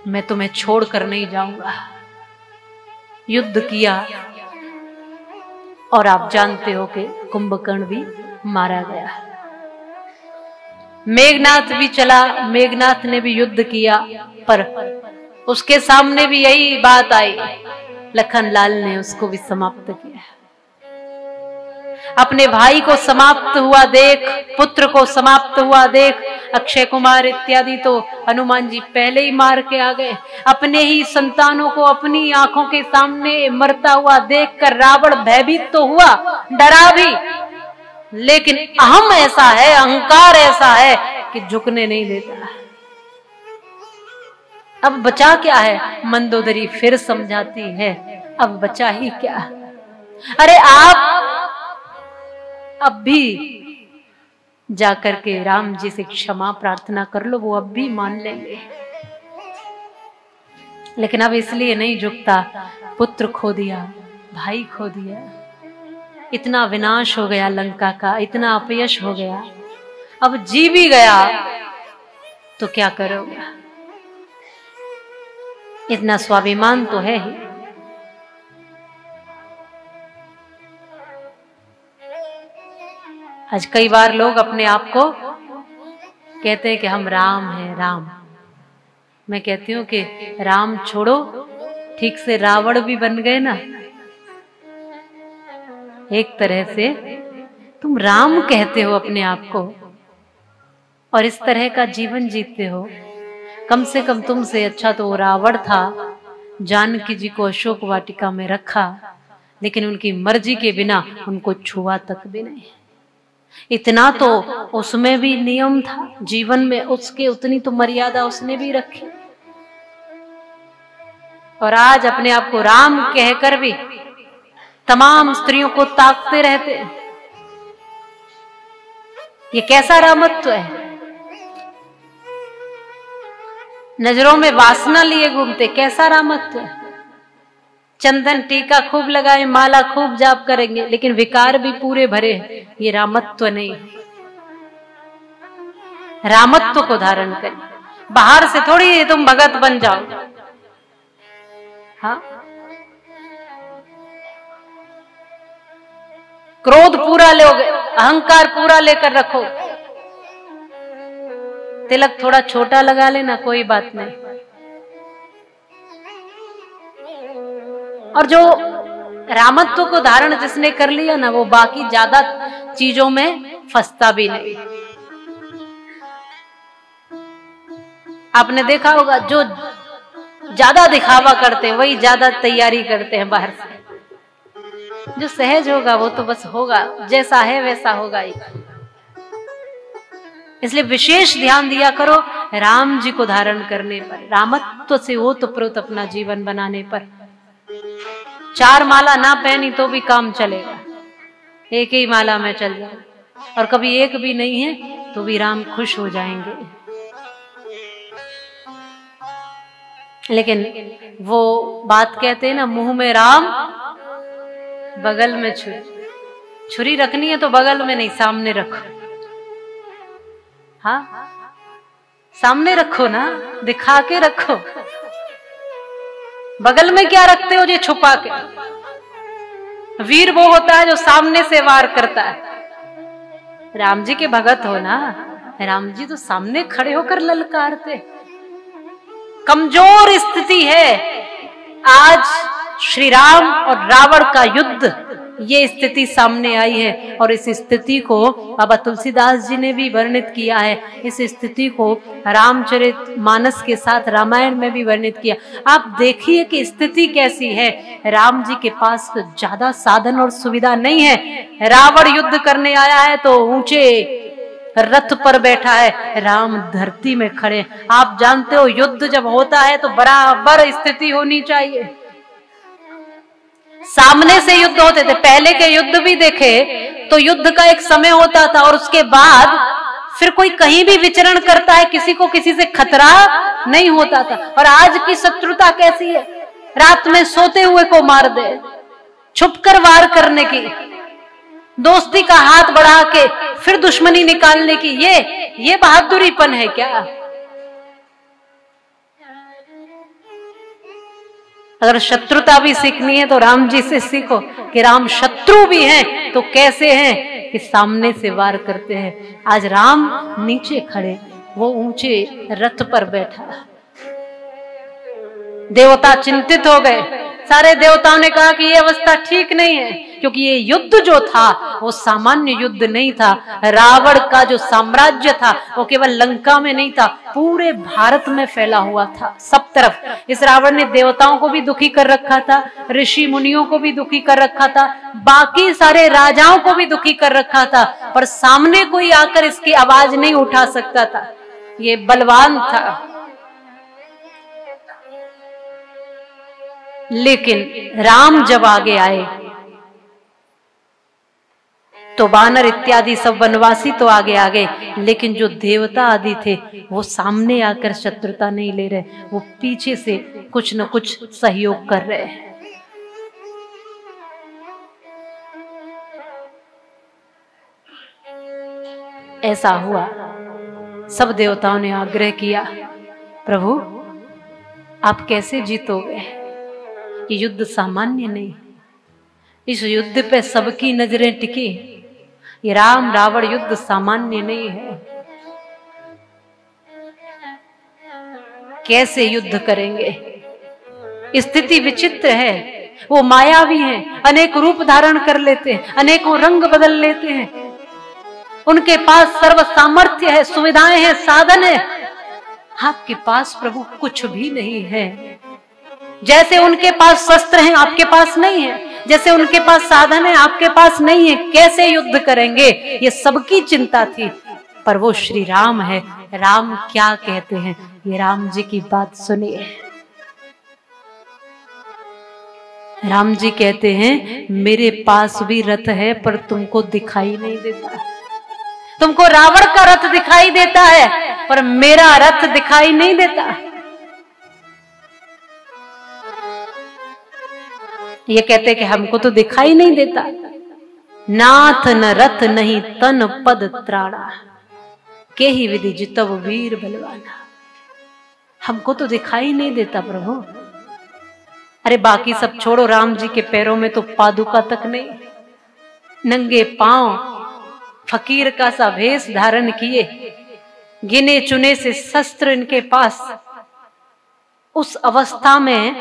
मैं तुम्हें छोड़कर नहीं जाऊंगा। युद्ध किया और आप जानते हो कि कुंभकर्ण भी मारा गया। मेघनाथ भी चला, मेघनाथ ने भी युद्ध किया, पर उसके सामने भी यही बात आई, लखनलाल ने उसको भी समाप्त किया। अपने भाई को समाप्त हुआ देख, पुत्र को समाप्त हुआ देख, अक्षय कुमार इत्यादि तो हनुमान जी पहले ही मार के आ गए। अपने ही संतानों को अपनी आंखों के सामने मरता हुआ देखकर रावण भयभीत तो हुआ, डरा भी, लेकिन अहम ऐसा है, अहंकार ऐसा है कि झुकने नहीं देता। अब बचा क्या है? मंदोदरी फिर समझाती है, अब बचा ही क्या? अरे आप अब भी जाकर के राम जी से क्षमा प्रार्थना कर लो, वो अब भी मान लेंगे। लेकिन अब इसलिए नहीं झुकता, पुत्र खो दिया, भाई खो दिया, इतना विनाश हो गया लंका का, इतना अपयश हो गया, अब जी भी गया तो क्या करोगे? इतना स्वाभिमान तो है ही। आज कई बार लोग अपने आप को कहते हैं कि हम राम हैं, राम। मैं कहती हूं कि राम छोड़ो, ठीक से रावण भी बन गए ना। एक तरह से तुम राम कहते हो अपने आप को और इस तरह का जीवन जीते हो। कम से कम तुमसे अच्छा तो वो रावण था, जानकी जी को अशोक वाटिका में रखा, लेकिन उनकी मर्जी के बिना उनको छुआ तक भी नहीं। इतना तो उसमें भी नियम था, जीवन में उसके उतनी तो मर्यादा उसने भी रखी। और आज अपने आप को राम कहकर भी तमाम स्त्रियों को ताकते रहते। ये कैसा रामत्व है? नजरों में वासना लिए घूमते, कैसा रामत्व है? चंदन टीका खूब लगाए, माला खूब जाप करेंगे, लेकिन विकार भी पूरे भरे। ये रामत्व नहीं। रामत्व को धारण करें, बाहर से थोड़ी तुम भगत बन जाओ। हाँ, क्रोध पूरा लोगे, अहंकार पूरा लेकर रखो। तिलक थोड़ा छोटा लगा लेना, कोई बात नहीं। और जो रामत्व को धारण जिसने कर लिया ना, वो बाकी ज्यादा चीजों में फंसता भी नहीं। आपने देखा होगा, जो ज्यादा दिखावा करते हैं वही ज्यादा तैयारी करते हैं बाहर से। जो सहज होगा वो तो बस होगा, जैसा है वैसा होगा ही। इसलिए विशेष ध्यान दिया करो राम जी को धारण करने पर, रामत्व से ओतप्रोत अपना जीवन बनाने पर। 4 माला ना पहनी तो भी काम चलेगा, एक ही माला में चल जाए, और कभी एक भी नहीं है तो भी राम खुश हो जाएंगे। लेकिन वो बात कहते हैं ना, मुंह में राम बगल में छुरी। छुरी रखनी है तो बगल में नहीं, सामने रखो। हाँ, सामने रखो ना, दिखा के रखो। बगल में क्या रखते हो जो छुपा के? वीर वो होता है जो सामने से वार करता है। राम जी के भगत हो ना, राम जी तो सामने खड़े होकर ललकारते। कमजोर स्थिति है आज श्री राम और रावण का युद्ध, ये स्थिति सामने आई है। और इस स्थिति को बाबा तुलसीदास जी ने भी वर्णित किया है। इस स्थिति को रामचरितमानस के साथ रामायण में भी वर्णित किया। आप देखिए कि स्थिति कैसी है। राम जी के पास ज्यादा साधन और सुविधा नहीं है। रावण युद्ध करने आया है तो ऊंचे रथ पर बैठा है, राम धरती में खड़े। आप जानते हो युद्ध जब होता है तो बराबर स्थिति होनी चाहिए। सामने से युद्ध होते थे, पहले के युद्ध भी देखे तो युद्ध का एक समय होता था और उसके बाद फिर कोई कहीं भी विचरण करता है, किसी को किसी से खतरा नहीं होता था। और आज की शत्रुता कैसी है, रात में सोते हुए को मार दे, छुपकर वार करने की, दोस्ती का हाथ बढ़ा के फिर दुश्मनी निकालने की, ये बहादुरीपन है क्या? अगर शत्रुता भी सीखनी है तो राम जी से सीखो कि राम शत्रु भी हैं तो कैसे हैं, कि सामने से वार करते हैं। आज राम नीचे खड़े, वो ऊंचे रथ पर बैठा। देवता चिंतित हो गए। सारे देवताओं ने कहा कि ये अवस्था ठीक नहीं है, क्योंकि ये युद्ध जो था वो सामान्य युद्ध नहीं था। रावण का जो साम्राज्य था वो केवल लंका में नहीं था, पूरे भारत में फैला हुआ था, सब तरफ। इस रावण ने देवताओं को भी दुखी कर रखा था, ऋषि मुनियों को भी दुखी कर रखा था, बाकी सारे राजाओं को भी दुखी कर रखा था, पर सामने कोई आकर इसकी आवाज नहीं उठा सकता था। ये बलवान था। लेकिन राम जब आगे आए तो वानर इत्यादि सब वनवासी तो आगे आ गए, लेकिन जो देवता आदि थे वो सामने आकर शत्रुता नहीं ले रहे, वो पीछे से कुछ न कुछ सहयोग कर रहे हैं। ऐसा हुआ, सब देवताओं ने आग्रह किया, प्रभु आप कैसे जीतोगे? ये युद्ध सामान्य नहीं, इस युद्ध पे सबकी नजरें टिकी। ये राम रावण युद्ध सामान्य नहीं है, कैसे युद्ध करेंगे? स्थिति विचित्र है। वो मायावी हैं, अनेक रूप धारण कर लेते हैं, अनेकों रंग बदल लेते हैं, उनके पास सर्व सामर्थ्य है, सुविधाएं हैं, साधन है। आपके पास प्रभु कुछ भी नहीं है। जैसे उनके पास शस्त्र हैं आपके पास नहीं है, जैसे उनके पास साधन है आपके पास नहीं है, कैसे युद्ध करेंगे? ये सबकी चिंता थी। पर वो श्री राम है। राम क्या कहते हैं, ये राम जी की बात सुनिए। राम जी कहते हैं, मेरे पास भी रथ है पर तुमको दिखाई नहीं देता। तुमको रावण का रथ दिखाई देता है पर मेरा रथ दिखाई नहीं देता। ये कहते कि हमको तो दिखाई नहीं देता। नाथ न रथ नहीं तन पद त्राणा, के ही विधि जितव वीर बलवाना। हमको तो दिखाई नहीं देता प्रभु। अरे बाकी सब छोड़ो, राम जी के पैरों में तो पादुका तक नहीं, नंगे पांव फकीर का सा भेष धारण किए, गिने चुने से शस्त्र इनके पास। उस अवस्था में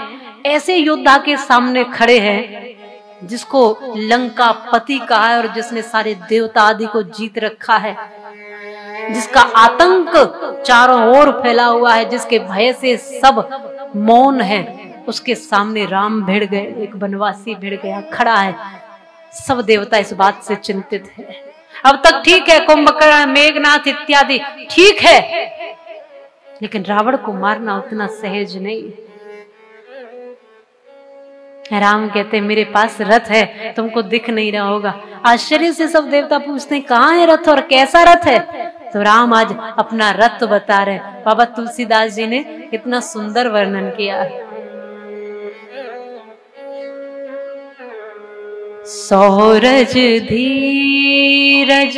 ऐसे योद्धा के सामने खड़े हैं जिसको लंका पति कहा है और जिसने सारे देवता आदि को जीत रखा है, जिसका आतंक चारों ओर फैला हुआ है, जिसके भय से सब मौन है, उसके सामने राम भिड़ गए, एक वनवासी भिड़ गया, खड़ा है। सब देवता इस बात से चिंतित है। अब तक ठीक है, कुंभकर्ण, मेघनाथ इत्यादि ठीक है, लेकिन रावण को मारना उतना सहज नहीं। राम कहते मेरे पास रथ है, तुमको दिख नहीं रहा होगा। आश्चर्य से सब देवता पूछते हैं कहाँ है रथ और कैसा रथ है? तो राम आज अपना रथ बता रहे। बाबा तुलसीदास जी ने इतना सुंदर वर्णन किया। सौरज धीरज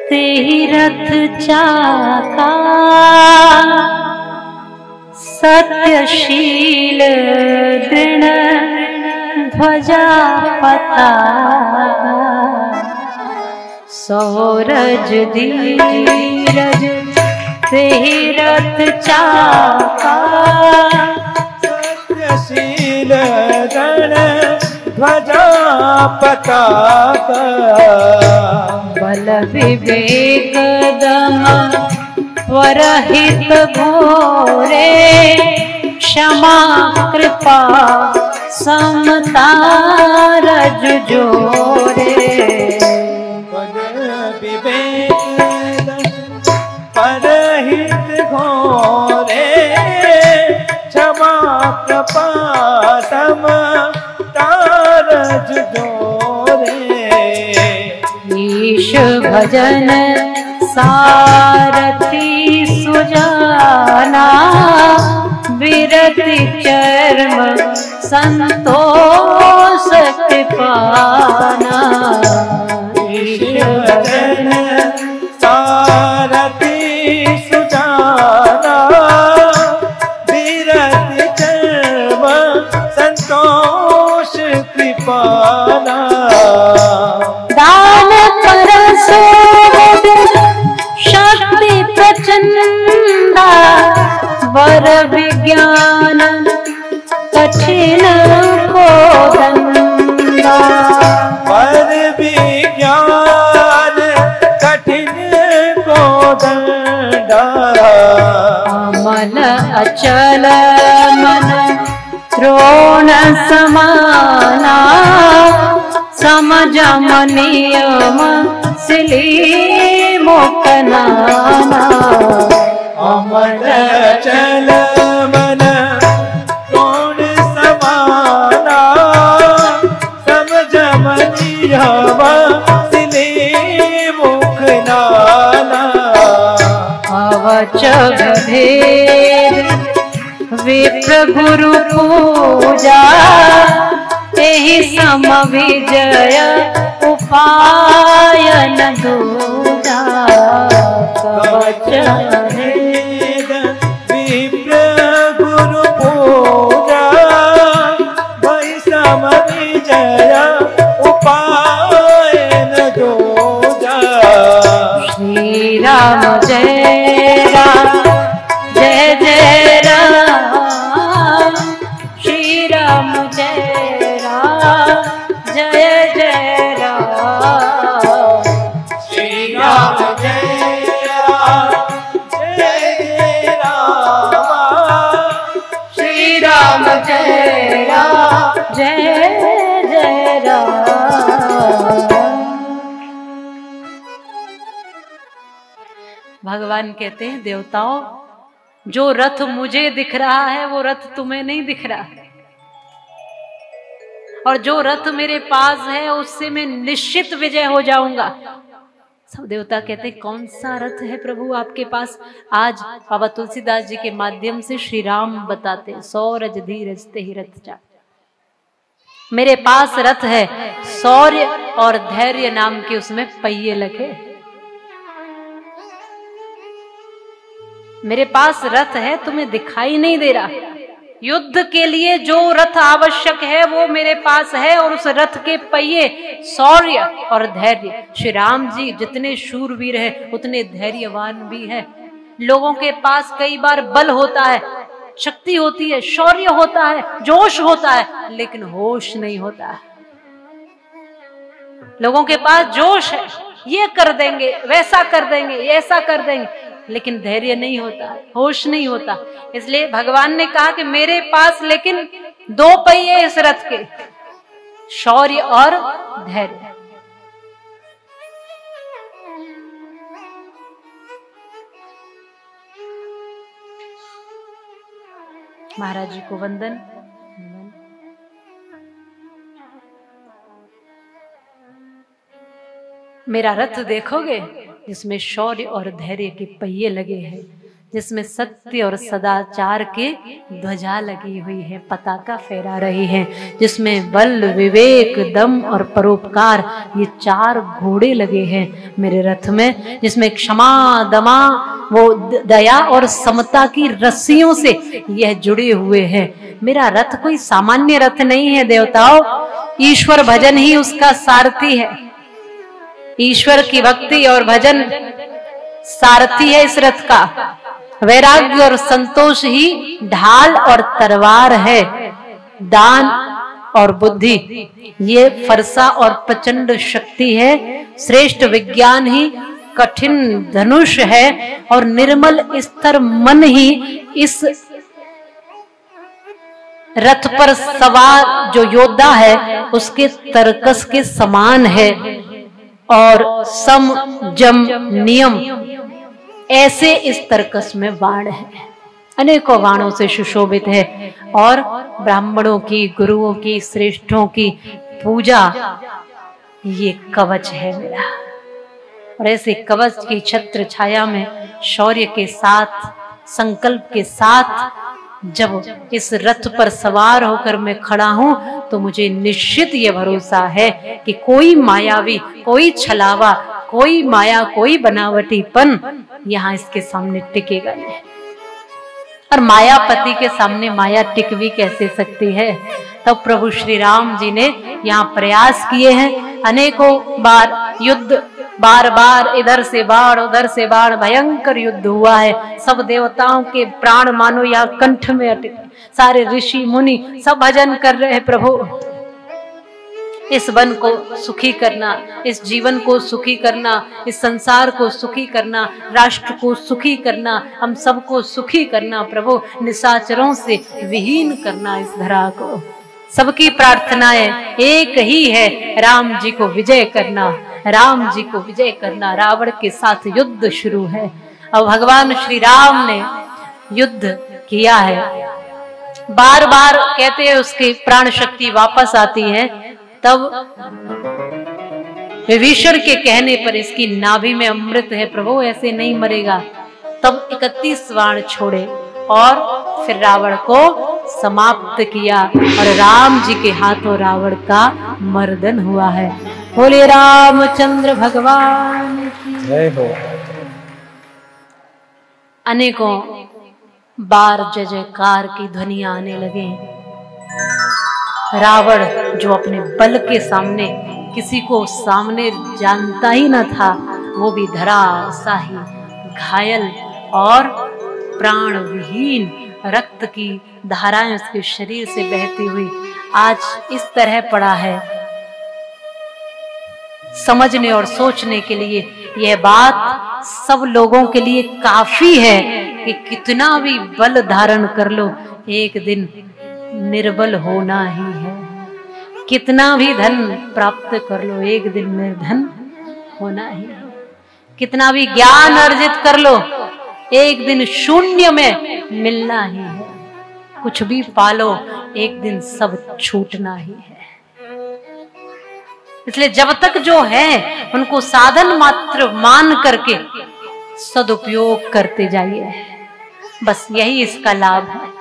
तेहि रथ चाका, सत्यशील दृढ़ ध्वजा पताका। सौरज धीरज तेहि रथ चाका, सत्यशील दृढ़ ध्वजा पताका। बल विवेक दम वरहित घोरे, क्षमा कृपा समता रज जोरे। बल विवेक परहित घोरे, क्षमा कृपा समता रज जोरे। ईश भजन सारथी सुजाना, विरति चर्म संतोष कृपाना। ईश भजन सारथी सुजाना, विरति चर्म संतोष कृपाना। दान परसो शक्ति प्रचंडा वर विज्ञान कठिन को दंडा। वर विज्ञान कठिन को दंडा। मन अचल मन द्रोण समाना समझ नियम सिली मुकनाना। अमन चल मन द्रोण समाना समझ नियम सिली मुकनाना। अवच भेद विप्र गुरु पूजा एहि सम विजय उपाय न दूजा। कवच भेद विप्र गुरु पूजा वही सम विजय उपाय न दूजा। श्री राम जय राम जय जय राम। श्री राम जय राम जय जय राम। श्री राम जय राम जय जय राम। श्री राम जय राम जय जय राम। भगवान कहते हैं देवताओं, जो रथ मुझे दिख रहा है वो रथ तुम्हें नहीं दिख रहा है, और जो रथ मेरे पास है उससे मैं निश्चित विजय हो जाऊंगा। सब देवता कहते हैं कौन सा रथ है प्रभु आपके पास? आज बाबा तुलसीदास जी के माध्यम से श्री राम बताते हैं, सौरज धीरज तेहि रथ जा। मेरे पास रथ है, शौर्य और धैर्य नाम के उसमें पहिए लगे। मेरे पास रथ है, तुम्हें दिखाई नहीं दे रहा। युद्ध के लिए जो रथ आवश्यक है वो मेरे पास है, और उस रथ के पहिए शौर्य और धैर्य। श्री राम जी जितने शूरवीर है उतने धैर्यवान भी है। लोगों के पास कई बार बल होता है, शक्ति होती है, शौर्य होता है, जोश होता है, लेकिन होश नहीं होता है। लोगों के पास जोश है, ये कर देंगे, वैसा कर देंगे, ऐसा कर देंगे, लेकिन धैर्य नहीं होता, होश नहीं होता। इसलिए भगवान ने कहा कि मेरे पास लेकिन दो पहिए इस रथ के, शौर्य और धैर्य। महाराज जी को वंदन। मेरा रथ देखोगे जिसमें शौर्य और धैर्य के पहिए लगे हैं, जिसमें सत्य और सदाचार के ध्वजा लगी हुई है, पताका फहरा रही है, जिसमें बल विवेक दम और परोपकार ये चार घोड़े लगे हैं मेरे रथ में, जिसमें क्षमा दमा वो दया और समता की रस्सियों से यह जुड़े हुए हैं। मेरा रथ कोई सामान्य रथ नहीं है देवताओं, ईश्वर भजन ही उसका सारथी है। ईश्वर की भक्ति और भजन सारथी है इस रथ का। वैराग्य और संतोष ही ढाल और तलवार है। दान और बुद्धि ये फरसा और प्रचंड शक्ति है। श्रेष्ठ विज्ञान ही कठिन धनुष है, और निर्मल स्थिर मन ही इस रथ पर सवार जो योद्धा है उसके तरकस के समान है। और सम जम नियम ऐसे इस तरकस में बाण है, अनेकों बाणों से सुशोभित है। और ब्राह्मणों की, गुरुओं की, श्रेष्ठों की पूजा ये कवच है मेरा। और ऐसे कवच की छत्र छाया में शौर्य के साथ, संकल्प के साथ जब इस रथ पर सवार होकर मैं खड़ा हूं तो मुझे निश्चित ये भरोसा है कि कोई मायावी, कोई छलावा, कोई माया, कोई बनावटीपन यहाँ इसके सामने टिकेगा नहीं। और मायापति के सामने माया टिक भी कैसे सकती है? तब प्रभु श्री राम जी ने यहाँ प्रयास किए हैं अनेकों बार युद्ध, बार बार इधर से बाण उधर से बाण, भयंकर युद्ध हुआ है। सब देवताओं के प्राण मानो या कंठ में अटके, सारे ऋषि मुनि सब भजन कर रहे हैं, प्रभु इस वन को सुखी करना, इस जीवन को सुखी करना, इस संसार को सुखी करना, राष्ट्र को सुखी करना, हम सबको सुखी करना प्रभु, निशाचरों से विहीन करना इस धरा को। सबकी प्रार्थनाएं एक ही है, राम जी को विजय करना, राम जी को विजय करना। रावण के साथ युद्ध शुरू है। अब भगवान श्री राम ने युद्ध किया है, बार बार कहते हैं उसकी प्राण शक्ति वापस आती है। तब विभीषण के कहने पर इसकी नाभि में अमृत है प्रभु, ऐसे नहीं मरेगा। तब 31 बाण छोड़े और फिर रावण को समाप्त किया और राम जी के हाथों रावण का मर्दन हुआ है। बोले रामचंद्र भगवान की जय हो। अनेकों बार जय जयकार की ध्वनि आने लगे। रावण जो अपने बल के सामने किसी को सामने जानता ही न था, वो भी धराशाही घायल और प्राण विहीन, रक्त की धाराएं उसके शरीर से बहती हुई आज इस तरह पड़ा है। समझने और सोचने के लिए यह बात सब लोगों के लिए काफी है कि कितना भी बल धारण कर लो, एक दिन निर्बल होना ही है। कितना भी धन प्राप्त कर लो, एक दिन निर्धन होना ही है। कितना भी ज्ञान अर्जित कर लो, एक दिन शून्य में मिलना ही है। कुछ भी पालो, एक दिन सब छूटना ही है। इसलिए जब तक जो है उनको साधन मात्र मान करके सदुपयोग करते जाइए, बस यही इसका लाभ है।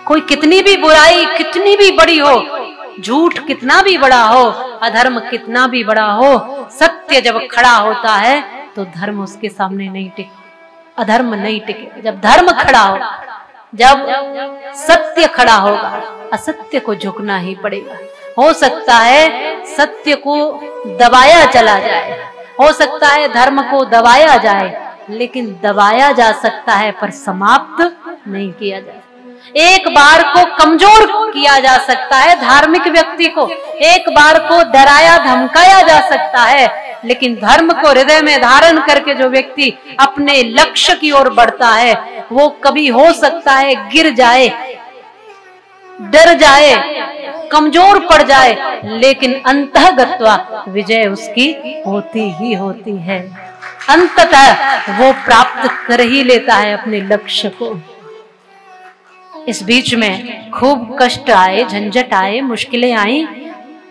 कोई कितनी भी बुराई कितनी भी बड़ी हो, झूठ कितना भी बड़ा हो, अधर्म कितना भी बड़ा हो, सत्य जब खड़ा होता है तो धर्म उसके सामने नहीं टिके, अधर्म नहीं टिके। जब धर्म खड़ा हो, जब सत्य खड़ा होगा, असत्य को झुकना ही पड़ेगा। हो सकता है सत्य को दबाया चला जाए, हो सकता है धर्म को दबाया जाए, लेकिन दबाया जा सकता है पर समाप्त नहीं किया जाए। एक बार को कमजोर किया जा सकता है, धार्मिक व्यक्ति को एक बार को डराया धमकाया जा सकता है, लेकिन धर्म को हृदय में धारण करके जो व्यक्ति अपने लक्ष्य की ओर बढ़ता है, वो कभी हो सकता है गिर जाए, डर जाए, कमजोर पड़ जाए, लेकिन अंतःगत्वा विजय उसकी होती ही होती है। अंततः वो प्राप्त कर ही लेता है अपने लक्ष्य को। इस बीच में खूब कष्ट आए, झंझट आए, मुश्किलें आई,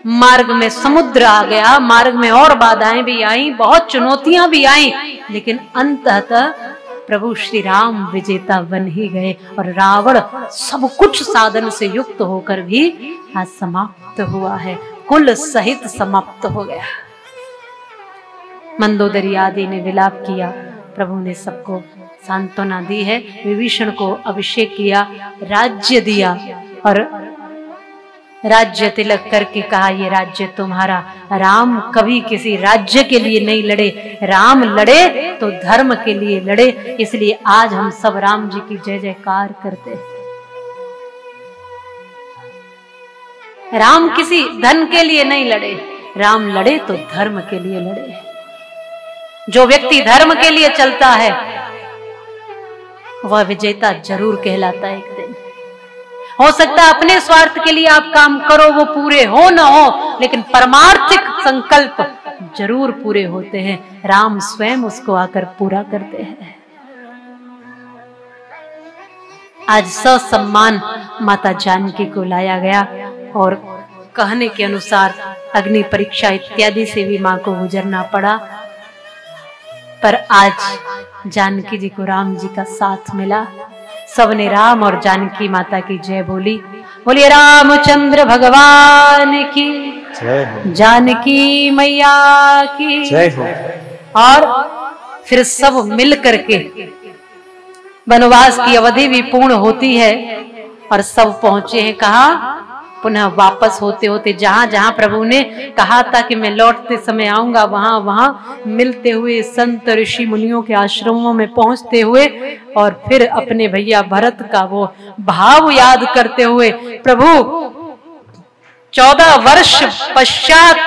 मार्ग में समुद्र आ गया, मार्ग में और बाधाएं भी आई, बहुत चुनौतियां भी आई, लेकिन अंततः प्रभु श्री राम विजेता बन ही गए और रावण सब कुछ साधन से युक्त होकर भी आज समाप्त हुआ है, कुल सहित समाप्त हो गया। मंदोदरी आदि ने विलाप किया, प्रभु ने सबको सांत्वना दी है। विभीषण को अभिषेक किया, राज्य दिया और राज्य तिलक करके कहा ये राज्य तुम्हारा। राम कभी किसी राज्य के लिए नहीं लड़े, राम लड़े तो धर्म के लिए लड़े, इसलिए आज हम सब राम जी की जय जयकार करते हैं। राम किसी धन के लिए नहीं लड़े, राम लड़े तो धर्म के लिए लड़े। जो व्यक्ति धर्म के लिए चलता है वह विजेता जरूर कहलाता है। एक दिन हो सकता है अपने स्वार्थ के लिए आप काम करो, वो पूरे हो न हो, लेकिन परमार्थिक संकल्प जरूर पूरे होते हैं। राम स्वयं उसको आकर पूरा करते हैं। आज ससम्मान माता जानकी को लाया गया और कहने के अनुसार अग्नि परीक्षा इत्यादि से भी मां को गुजरना पड़ा, पर आज जानकी जी को राम जी का साथ मिला। सबने राम और जानकी माता की जय बोली। बोलिए रामचंद्र भगवान की जय हो, जानकी मैया की जय हो। और फिर सब मिल करके वनवास की अवधि भी पूर्ण होती है और सब पहुंचे हैं कहा पुनः वापस होते होते जहां जहां प्रभु ने कहा था कि मैं लौटते समय आऊंगा, वहां वहां मिलते हुए संत ऋषि मुनियों के आश्रमों में पहुंचते हुए और फिर अपने भैया भरत का वो भाव याद करते हुए प्रभु 14 वर्ष पश्चात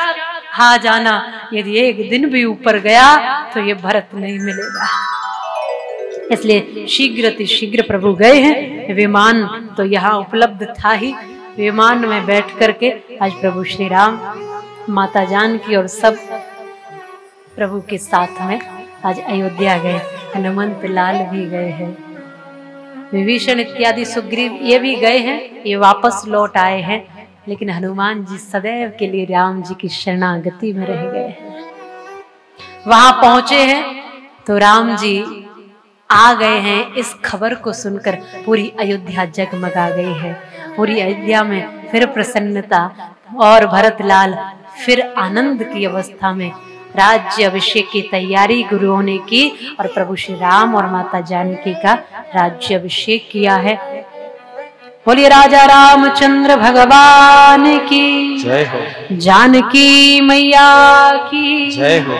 आ जाना, यदि एक दिन भी ऊपर गया तो ये भरत नहीं मिलेगा। इसलिए शीघ्र प्रभु गए हैं। विमान तो यहाँ उपलब्ध था ही, विमान में बैठ करके आज प्रभु श्री राम, माता जानकी और सब प्रभु के साथ में आज अयोध्या गए। हनुमंत लाल भी गए हैं, विभीषण इत्यादि सुग्रीव ये भी गए हैं, ये वापस लौट आए हैं, लेकिन हनुमान जी सदैव के लिए राम जी की शरणागति में रह गए हैं। वहां पहुंचे हैं तो राम जी आ गए हैं, इस खबर को सुनकर पूरी अयोध्या जगमगा गई है। पूरी अयोध्या में फिर प्रसन्नता और भरतलाल फिर आनंद की अवस्था में राज्य अभिषेक की तैयारी गुरुओं ने की और प्रभु श्री राम और माता जानकी का राज्य अभिषेक किया है। बोलिए राजा रामचंद्र भगवान की जय हो, जानकी मैया की जय हो।